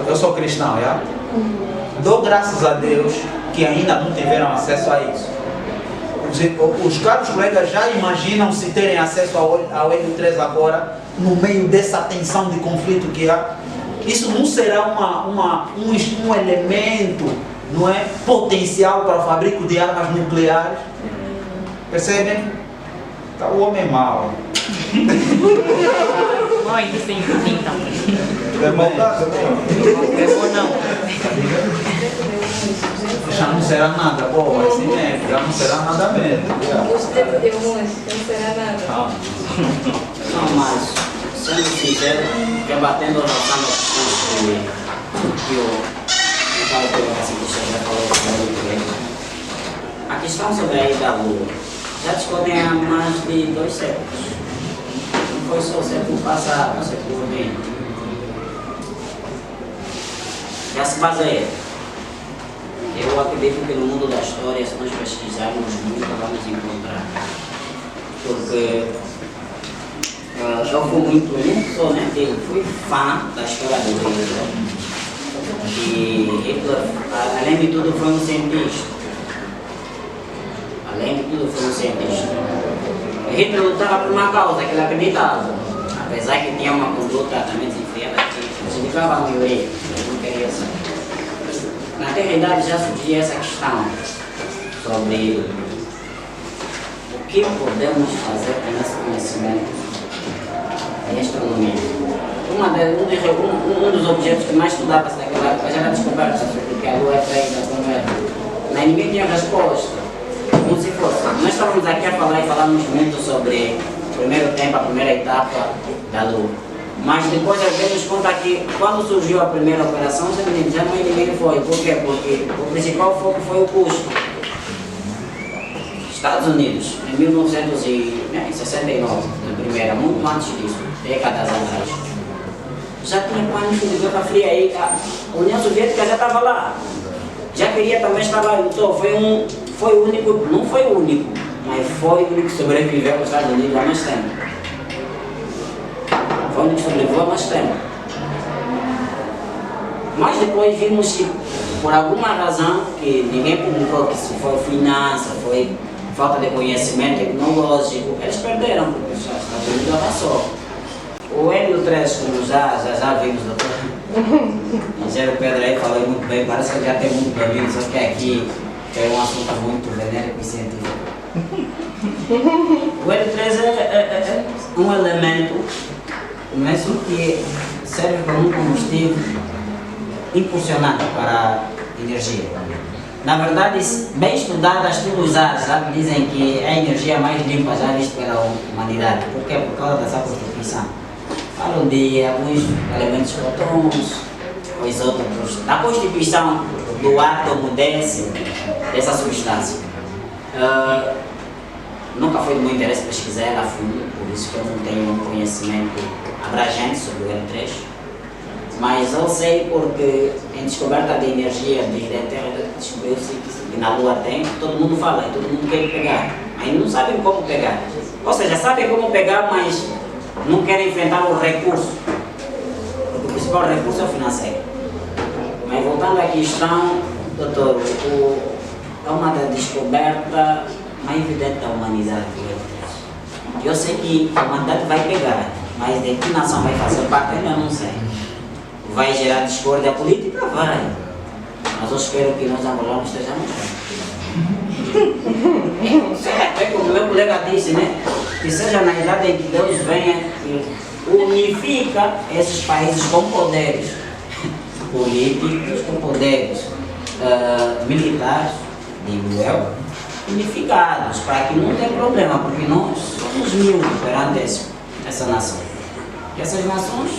eu sou cristão, já? Dou graças a Deus que ainda não tiveram acesso a isso. Os caros colegas já imaginam se terem acesso ao hélio-3 agora, no meio dessa tensão de conflito que há. Isso não será um elemento, não é, potencial para o fabrico de armas nucleares? Percebem? Tá, o homem é mau. Oi, então. Já não será nada, pô, assim mesmo, já não será nada mesmo. Gostei de música, não será nada. Não, mas, sendo sincero, rebatendo a noção da questão que o Paulo já falou sobre a questão sobre a ida à Lua, já discutem há mais de 2 séculos. Não foi só o século passado, o século XX. Já se baseia. Eu acredito que no mundo da história, se nós pesquisarmos muito, vamos encontrar. Porque eu fui muito só, né? Eu fui fã da história do Hitler. E Hitler, além de tudo, foi um cientista. Além de tudo, foi um cientista. Hitler lutava por uma causa que ele acreditava. Apesar que tinha uma conduta também desenfreada que prejudicava a maioria. Ele não queria saber. Na realidade já surgia essa questão sobre o que podemos fazer com esse conhecimento em astronomia. Um dos objetos que mais estudava-se naquela época já era descoberto sobre que a Lua é feita, como é. Mas ninguém tinha resposta, como se fosse. Nós estávamos aqui a falar e falamos muito sobre o primeiro tempo, a primeira etapa da Lua. Mas depois a gente nos conta que quando surgiu a primeira operação, já não ninguém foi. Por quê? Porque o principal foco foi o custo. Estados Unidos, em 1969, na primeira, muito antes disso, décadas atrás, já tinha pânico de Guerra Fria aí, a União Soviética já estava lá. Já queria também estar lá, então foi o único, não foi o único, mas foi o único que sobreviveu aos Estados Unidos há mais tempo. Foi onde sobreviveu há mais tempo. Mas depois vimos que, por alguma razão, que ninguém publicou, que se foi finança, foi falta de conhecimento tecnológico, eles perderam, porque os Estados Unidos avançou. O hélio-3, como já vimos, doutor Engenheiro Pedro aí falou muito bem, parece que já tem muito domínio, só que aqui é um assunto muito venérico e científico. O hélio-3 é um elemento mesmo que serve como um combustível impulsionado para a energia. Na verdade, bem estudadas, estudos já dizem que é a energia mais limpa já vista pela humanidade. Por quê? Por causa dessa constituição. Falam de alguns elementos fotons, os outros, da constituição do átomo dessa substância. Nunca foi do meu interesse pesquisar ela a fundo, por isso que eu não tenho um conhecimento abrangente sobre o hélio-3. Mas eu sei porque em descoberta de energia da Terra descobriu-se que na Lua tem, todo mundo fala, todo mundo quer pegar, mas não sabem como pegar. Ou seja, sabem como pegar, mas não querem enfrentar o recurso. Porque o principal recurso é o financeiro. Mas voltando à questão, doutor, é uma descoberta mais evidente da humanidade. Eu sei que a humanidade vai pegar, mas de que nação vai fazer parte ainda não sei. Vai gerar discórdia política? Vai. Mas eu espero que nós angolanos estejamos bem. É como o meu colega disse, né? Que seja na idade em que Deus venha e unifica esses países com poderes políticos, com poderes militares, digo eu, unificados, para que não tenha problema, porque nós somos mil perante essa nação. E essas nações,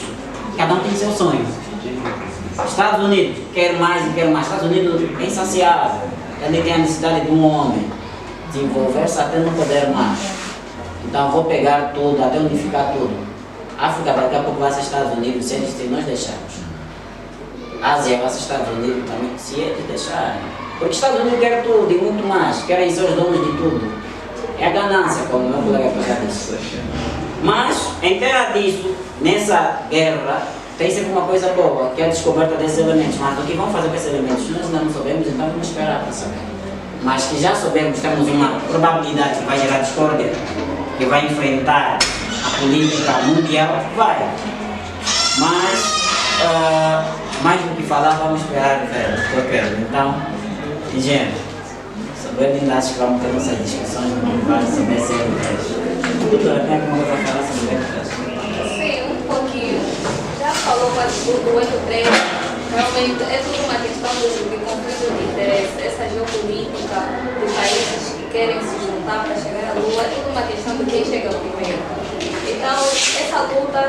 cada um tem seu sonho. Estados Unidos quer mais e quer mais. Estados Unidos é insaciável. Ele tem a necessidade de um homem desenvolver-se até não poder mais. Então vou pegar tudo, até unificar tudo. África daqui a pouco vai ser Estados Unidos, se nós deixarmos. Ásia vai ser Estados Unidos também, se eles deixarem. Porque Estados Unidos quer tudo e muito mais, querem ser os donos de tudo. É a ganância, como meu colega disse. Mas, em terra disso, nessa guerra, tem sempre uma coisa boa, que é a descoberta desses elementos. Mas o que vão fazer com esses elementos? Nós ainda não sabemos, então vamos esperar para saber. Mas que já sabemos, temos uma probabilidade que vai gerar discórdia, que vai enfrentar a política mundial, vai. Mas, mais do que falar, vamos esperar ver o que eu quero. Então, engenheiro, saber ainda acho que vamos ter nossas discussões, não vai saber se é o que doutora, tem alguma coisa a falar sobre o Sim, um pouquinho. Já falou quase tudo, o 83, realmente é tudo uma questão de conflito de interesse. Essa geopolítica de países que querem se juntar para chegar à Lua é tudo uma questão de quem chega primeiro. Então, essa luta,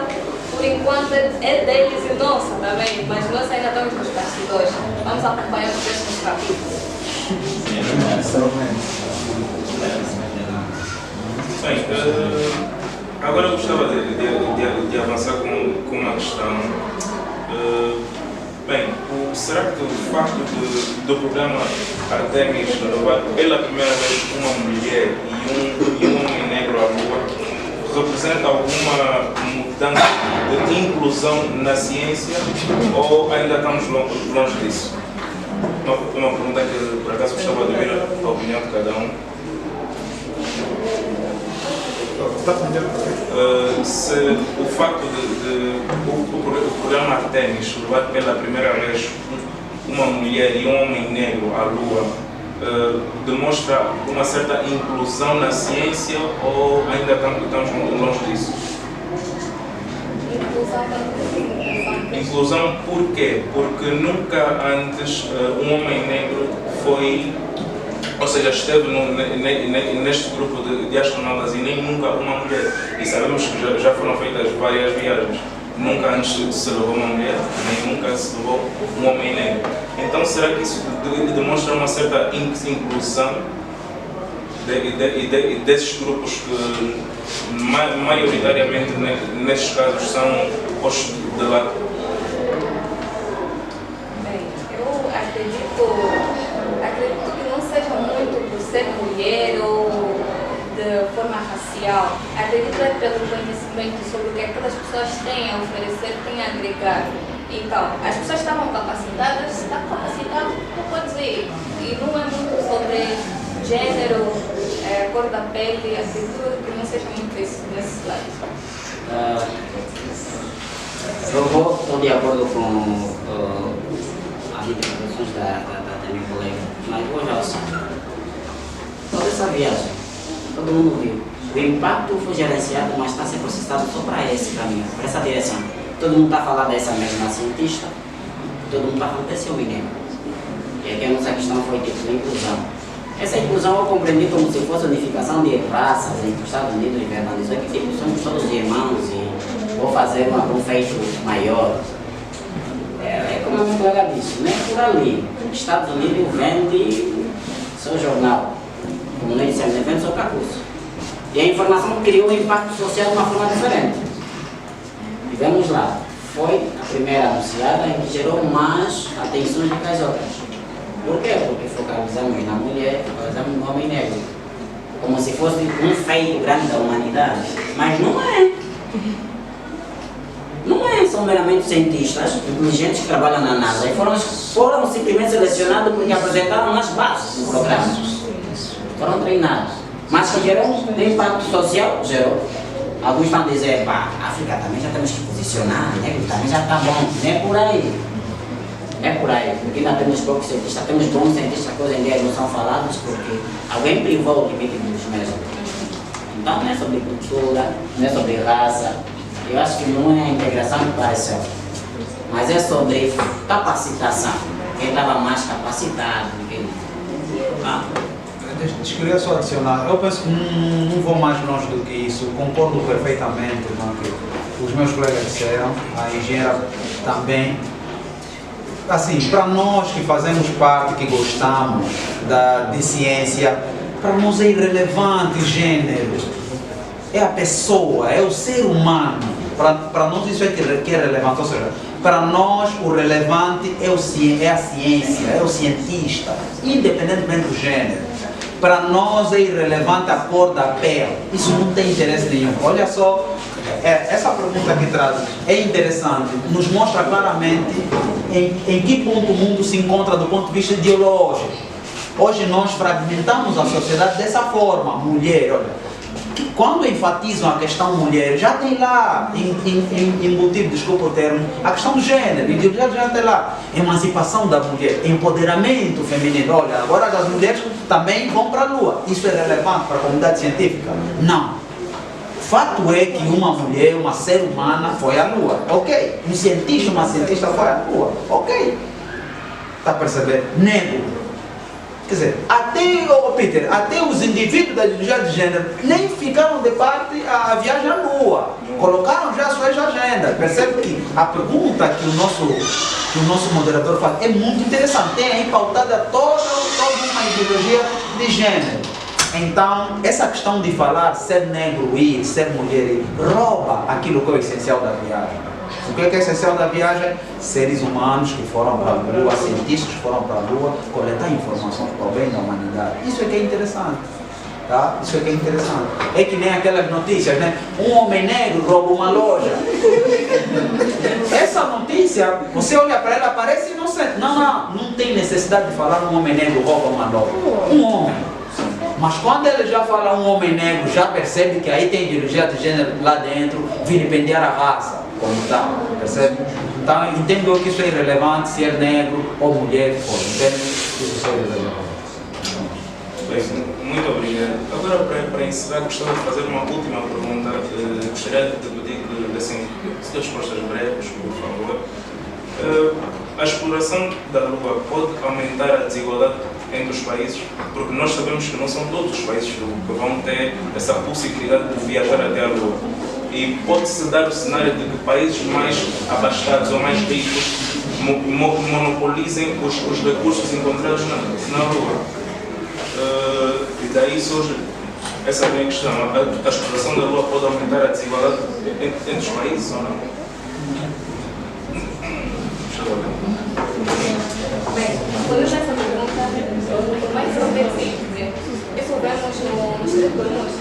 por enquanto, é deles e nossa também, mas nós ainda estamos nos bastidores. Vamos acompanhar os próximos capítulos. Bem, agora eu gostava de avançar com uma questão. Bem, será que o facto do programa Artemis levar pela primeira vez uma mulher e um homem negro à Lua representa alguma mudança de inclusão na ciência ou ainda estamos longe disso? Uma pergunta que por acaso gostava de ouvir a opinião de cada um. Se o facto de o programa Artemis levar pela primeira vez uma mulher e um homem negro à Lua demonstra uma certa inclusão na ciência ou ainda estamos longe disso? Inclusão por quê? Porque nunca antes um homem negro foi, ou seja, esteve neste grupo de astronautas e nem nunca uma mulher. E sabemos que já foram feitas várias viagens. Nunca antes se levou uma mulher, nem nunca se levou um homem negro. Então será que isso demonstra uma certa inclusão desses grupos que maioritariamente nestes casos são postos de lado? Bem, eu acredito que não seja muito por ser mulher ou de forma racial. Acredito é pelo conhecimento sobre o que aquelas pessoas têm a oferecer, têm a agregar. Então, as pessoas estavam capacitadas, está capacitado, não pode ir. E não é muito sobre gênero, cor da pele, acredito que não seja muito isso nesse lado. Eu estou de acordo com as interpretações da minha colega, mas vou já assim. Toda essa viagem, todo mundo viu. O impacto foi gerenciado, mas está sendo processado só para esse caminho, para essa direção. Todo mundo está falando dessa mesma cientista, todo mundo está falando desse homem negro. E aqui a nossa questão foi tipo de inclusão. Essa inclusão eu compreendi como se fosse unificação de raças entre os Estados Unidos e verbalizou que tipo, somos todos irmãos e vou fazer um feito maior. É como a minha colega disse, não é por ali. Os Estados Unidos vende seu jornal, como nós dissemos, vende seu percurso. E a informação criou um impacto social de uma forma diferente. E vamos lá, foi primeira anunciada e que gerou mais atenções do que as outras. Por quê? Porque focalizamos na mulher, focalizamos no homem negro. Como se fosse um feito grande da humanidade. Mas não é. Não é, são meramente cientistas, inteligentes que trabalham na NASA e foram simplesmente selecionados porque apresentaram as bases do programa. Foram treinados. Mas que gerou de impacto social, gerou. Alguns vão dizer, pá, África também já temos que posicionar, negro também já está bom. Não é por aí. É por aí, porque ainda temos poucos cientistas, temos bons cientistas que hoje em dia não são falados porque alguém privou o limite dos mesmos. Então não é sobre cultura, não é sobre raça. Eu acho que não é a integração que pareceu, mas é sobre capacitação. Quem estava mais capacitado, quem... Queria só adicionar, eu penso que não vou mais longe do que isso, concordo perfeitamente com o que os meus colegas disseram, a engenheira também. Assim, para nós que fazemos parte, que gostamos de ciência, para nós é irrelevante o gênero, é a pessoa, é o ser humano. Para nós isso é que é relevante, ou seja, para nós o relevante é a ciência, é o cientista, independentemente do gênero. Para nós é irrelevante a cor da pele, isso não tem interesse nenhum. Olha só, essa pergunta que traz é interessante, nos mostra claramente em que ponto o mundo se encontra do ponto de vista ideológico. Hoje nós fragmentamos a sociedade dessa forma. Mulher, olha, quando enfatizam a questão mulher, já tem lá embutido, desculpa o termo, a questão do gênero, já tem lá emancipação da mulher, empoderamento feminino. Olha, agora as mulheres também vão para a Lua. Isso é relevante para a comunidade científica? Não. Fato é que uma mulher, uma ser humana, foi à Lua. Ok. Um cientista, uma cientista foi à Lua. Ok. Está a perceber? Negro. Quer dizer, Peter, até os indivíduos da ideologia de gênero nem ficaram de parte a viagem à Lua. Colocaram já suas agendas. Percebe que a pergunta que o nosso moderador faz é muito interessante. Tem aí pautada toda uma ideologia de gênero. Então, essa questão de falar ser negro ir, ser mulher ir, rouba aquilo que é o essencial da viagem. O que é essencial da viagem? Seres humanos que foram para a Lua, cientistas que foram para a Lua, coletar informações para o bem da humanidade. Isso é que é interessante. Tá? Isso é que é interessante. É que nem aquelas notícias, né? Um homem negro rouba uma loja. Essa notícia, você olha para ela, parece inocente. Não tem necessidade de falar um homem negro rouba uma loja. Um homem. Mas quando ele já fala um homem negro, já percebe que aí tem ideologia de gênero lá dentro, vilipendiar a raça. Como tal, percebe? Então, entendo que isso é irrelevante, se é negro ou mulher, entende? Isso é irrelevante. Bem, muito obrigado. Agora, para encerrar, gostava de fazer uma última pergunta. Gostaria de pedir que dessem respostas breves, por favor. A exploração da Lua pode aumentar a desigualdade entre os países? Porque nós sabemos que não são todos os países que vão ter essa possibilidade de viajar até a Lua. E pode-se dar o cenário de que países mais abastados ou mais ricos monopolizem os recursos encontrados na Lua. E daí surge essa minha questão. A exploração da Lua pode aumentar a desigualdade entre os países ou não? Bem, quando essa pergunta, por mais ou menos simples, isso vemos nos territórios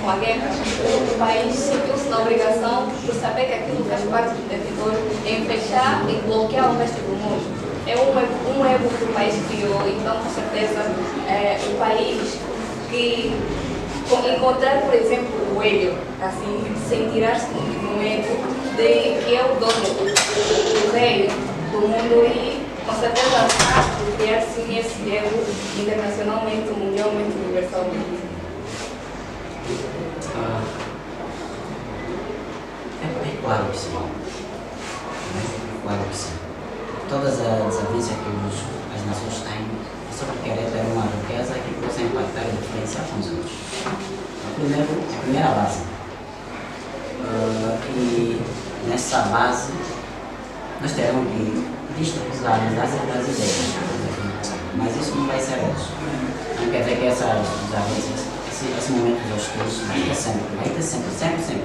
com a guerra, o país sentiu-se na obrigação por saber que aquilo faz parte do território em fechar e bloquear o resto do mundo. É um ego que o país criou, então com certeza o país que encontrar, por exemplo, o Hélio, assim, sentirá-se no ego de que é o dono, o rei do mundo e com certeza há de criar sim esse ego internacionalmente, mundialmente, universalmente. É claro que sim. É claro que sim. Todas as avisas que as nações têm é só para querer ter uma riqueza que possa impactar e diferenciar com os outros. A primeira base. E nessa base nós teremos que analisar certas ideias. Mas isso não vai ser hoje. Não quer dizer que essas avisas esse momento dos estudos vai ter sempre.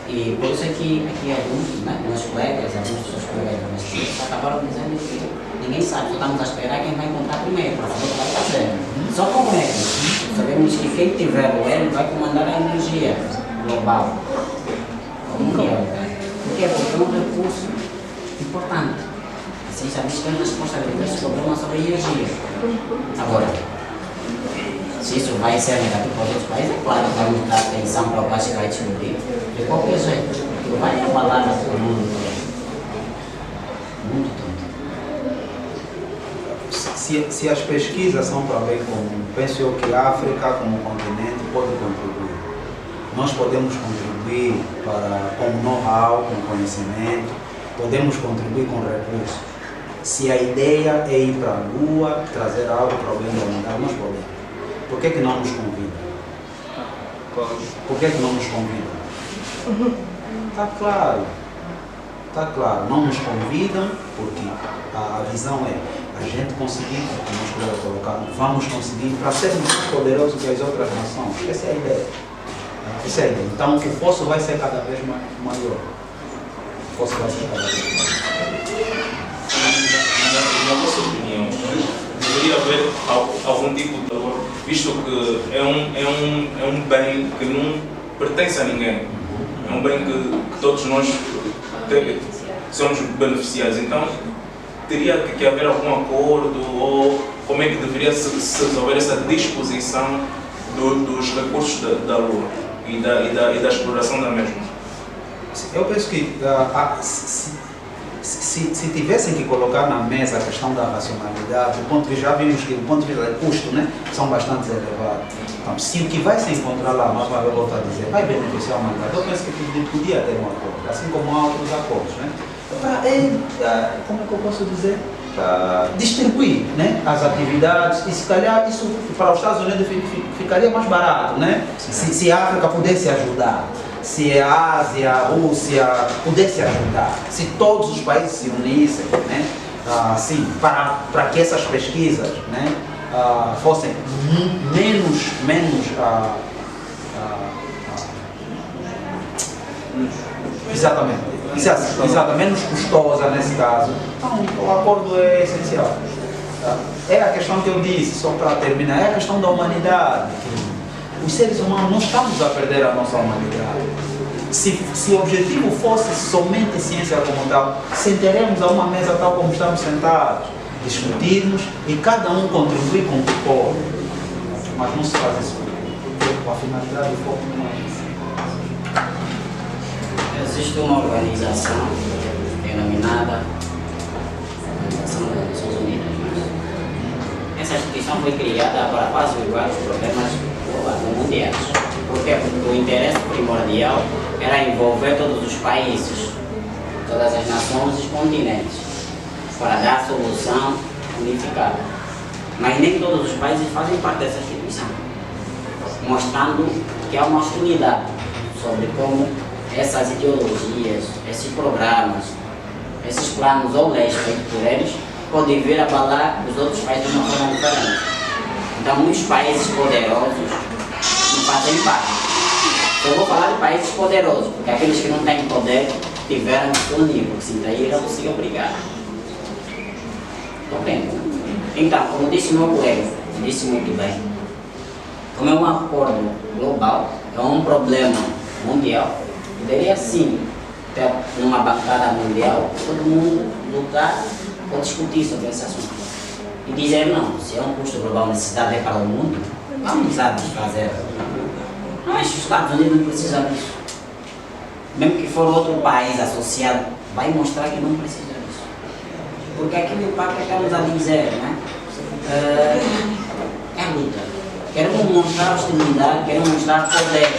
E por isso é que aqui alguns, né, meus colegas, alguns dos seus colegas domésticos, acabaram dizendo que ninguém sabe, só estamos a esperar quem vai encontrar primeiro, para saber o que vai fazer. Só como é que sabemos que quem tiver o L vai comandar a energia global, mundial. Porque é um recurso importante. A ciência diz que tem resposta a diversos problemas sobre energia. Agora, se isso vai ser negativo para os outros países, é claro que vamos dar atenção para o país que vai descobrir. De qualquer jeito, porque vai abalar o mundo todo. O mundo todo. Se as pesquisas são para bem comum, penso eu que a África como continente pode contribuir. Nós podemos contribuir com know-how, com conhecimento, podemos contribuir com recursos. Se a ideia é ir para a Lua, trazer algo para o bem da humanidade, nós podemos. Por que não nos convidam? Por que não nos convidam? Está claro. Está claro. Não nos convidam porque a visão é a gente conseguir, como nós podemos colocar, vamos conseguir para sermos mais poderosos que as outras nações. Essa é a ideia. Essa é a ideia. Então o esforço vai ser cada vez maior. O esforço vai ser cada vez maior. Na vossa opinião, deveria haver algum tipo de valor, visto que é um bem que não pertence a ninguém, é um bem que todos nós somos beneficiados, então teria que haver algum acordo ou como é que deveria se resolver essa disposição dos recursos da Lua e da exploração da mesma? Eu penso que se tivessem que colocar na mesa a questão da racionalidade, já vimos que do ponto de vista de custo, né, são bastante elevados. Então, se o que vai se encontrar lá, mais uma vez eu volto a dizer, vai beneficiar a humanidade, eu penso que podia ter um acordo, assim como há outros acordos, né? Como é que eu posso dizer? Distribuir, né, as atividades e se calhar isso para os Estados Unidos ficaria mais barato, né? Se a África pudesse ajudar. Se a Ásia, a Rússia pudesse ajudar, se todos os países se unissem, né, assim, para que essas pesquisas, né, fossem menos exatamente, menos custosa nesse caso, então o acordo é essencial. É a questão que eu disse, só para terminar, é a questão da humanidade. Os seres humanos não estamos a perder a nossa humanidade. Se o objetivo fosse somente ciência como tal, sentaremos a uma mesa tal como estamos sentados, discutirmos e cada um contribuir com o que pode. Mas não se faz isso com a finalidade de foco não é isso. Existe uma organização denominada Organização das Nações Unidas. Essa instituição foi criada para apaziguar os problemas mundiais. Por quê? Porque o interesse primordial era envolver todos os países, todas as nações e os continentes, para dar solução unificada. Mas nem todos os países fazem parte dessa instituição, mostrando que há uma hostilidade sobre como essas ideologias, esses programas, esses planos ou leis feitos por eles podem vir a abalar os outros países de uma forma diferente. Então, muitos países poderosos não fazem parte. Eu vou falar de países poderosos, porque aqueles que não têm poder tiveram que se unir, porque se daí eles se obrigaram. Compreendo? Então, como disse meu colega, disse muito bem, como é um acordo global, é um problema mundial, poderia sim ter numa bancada mundial todo mundo lutar ou discutir sobre esse assunto. E dizer não, se é um custo global necessário para o mundo, vamos fazer. Mas os Estados Unidos não precisam disso. Mesmo que for outro país associado, vai mostrar que não precisa disso. Porque aquele impacto que estamos a dizer, né? É luta. Queremos mostrar hostilidade, queremos mostrar poder.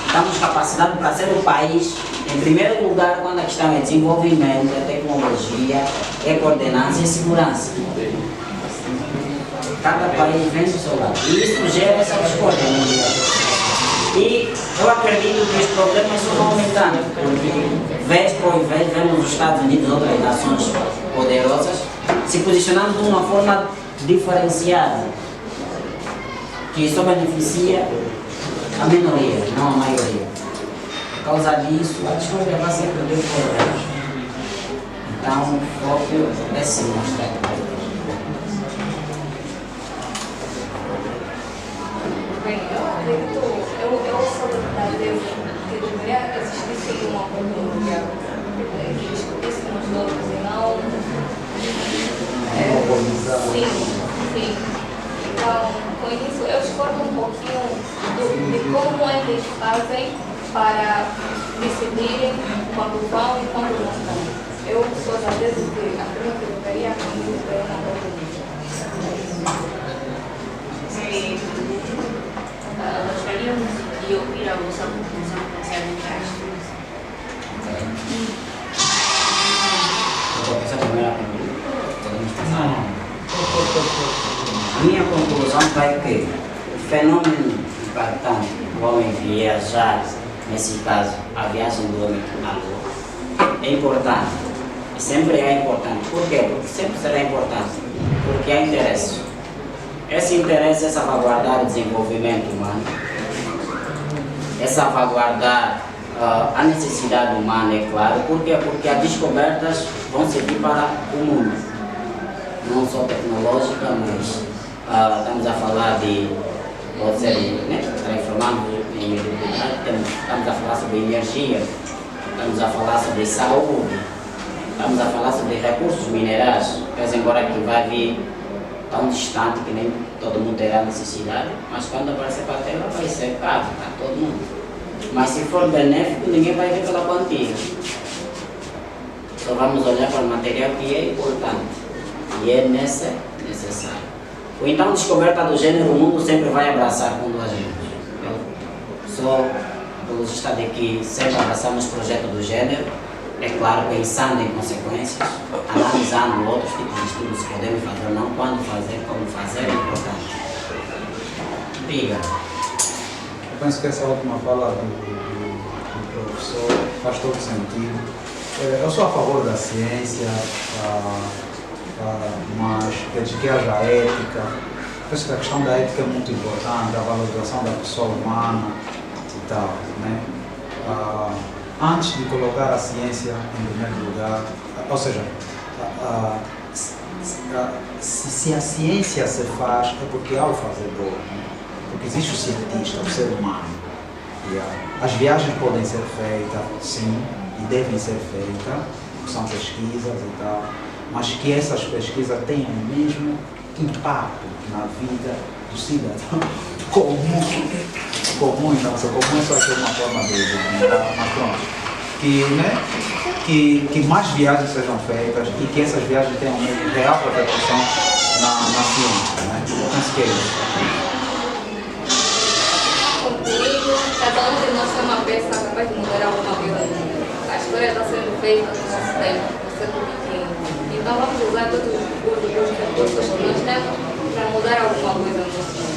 Estamos capacitados para ser o país, em primeiro lugar, quando a questão é desenvolvimento, é tecnologia, é coordenança e segurança. Cada país vem do seu lado. E isso gera essa discórdia mundial. E eu acredito que os problemas só vão aumentando, porque vez por vez vemos os Estados Unidos e outras nações poderosas se posicionando de uma forma diferenciada, que só beneficia a minoria, não a maioria. causa disso, a descoberta vai sempre perder correr. Então, o foco é se mostrar. Bem, eu acredito, eu sou verdadeiro que deveria existir uma oportunidade que discutíssemos outros e não. Sim, sim. Então, com isso, eu discordo um pouquinho de como eles fazem para decidirem quando vão e quando não vão. Eu sou da tese que a prima que deveria acontecer é uma oportunidade. Gostaríamos de ouvir a vossa conclusão para Vou passar primeiro a conclusão. A minha conclusão vai que o fenômeno impactante do homem viajar, nesse caso, a viagem do homem à Lua, é importante. E sempre é importante. Por quê? Porque sempre será importante. Porque há interesse. Esse interesse é salvaguardar o desenvolvimento humano, é salvaguardar a necessidade humana, é claro. Por quê? Porque as descobertas vão servir para o mundo, não só tecnológica, mas estamos a falar de, pode ser, né, transformando em eletricidade, estamos a falar sobre energia, estamos a falar sobre saúde, estamos a falar sobre recursos minerais, mas embora que vai vir tão distante que nem todo mundo terá necessidade, mas quando aparecer para a Terra vai ser caro para todo mundo. Mas se for benéfico, ninguém vai ver pela quantia. Só vamos olhar para o material que é importante e é necessário. Ou então, descoberta do gênero, o mundo sempre vai abraçar com duas mãos. Eu sou apologista de que sempre abraçamos o projeto do gênero, é claro, pensando em consequências, analisando outros tipos de estudos que podemos fazer, não quando fazer, como fazer, é importante. Obrigado. Eu penso que essa última fala do professor faz todo sentido. Eu sou a favor da ciência, mas desde que haja ética. Penso que a questão da ética é muito importante, a valorização da pessoa humana e tal, né? Antes de colocar a ciência em primeiro lugar, ou seja, se a ciência se faz é porque há o fazedor, né? Porque existe o cientista, o ser humano. As viagens podem ser feitas, sim, e devem ser feitas, são pesquisas e tal, mas que essas pesquisas tenham o mesmo impacto na vida do cidadão comum, então, só comum é só ser uma forma de mas pronto, que mais viagens sejam feitas e que essas viagens tenham uma real repercussão na ciência, né? Eu penso que é isso. Concluindo, cada um de nós é uma peça capaz de mudar alguma vida no mundo. A história está sendo feita no nosso tempo, no século XXI. Então vamos usar todos os recursos que nós temos para mudar alguma coisa no nosso mundo.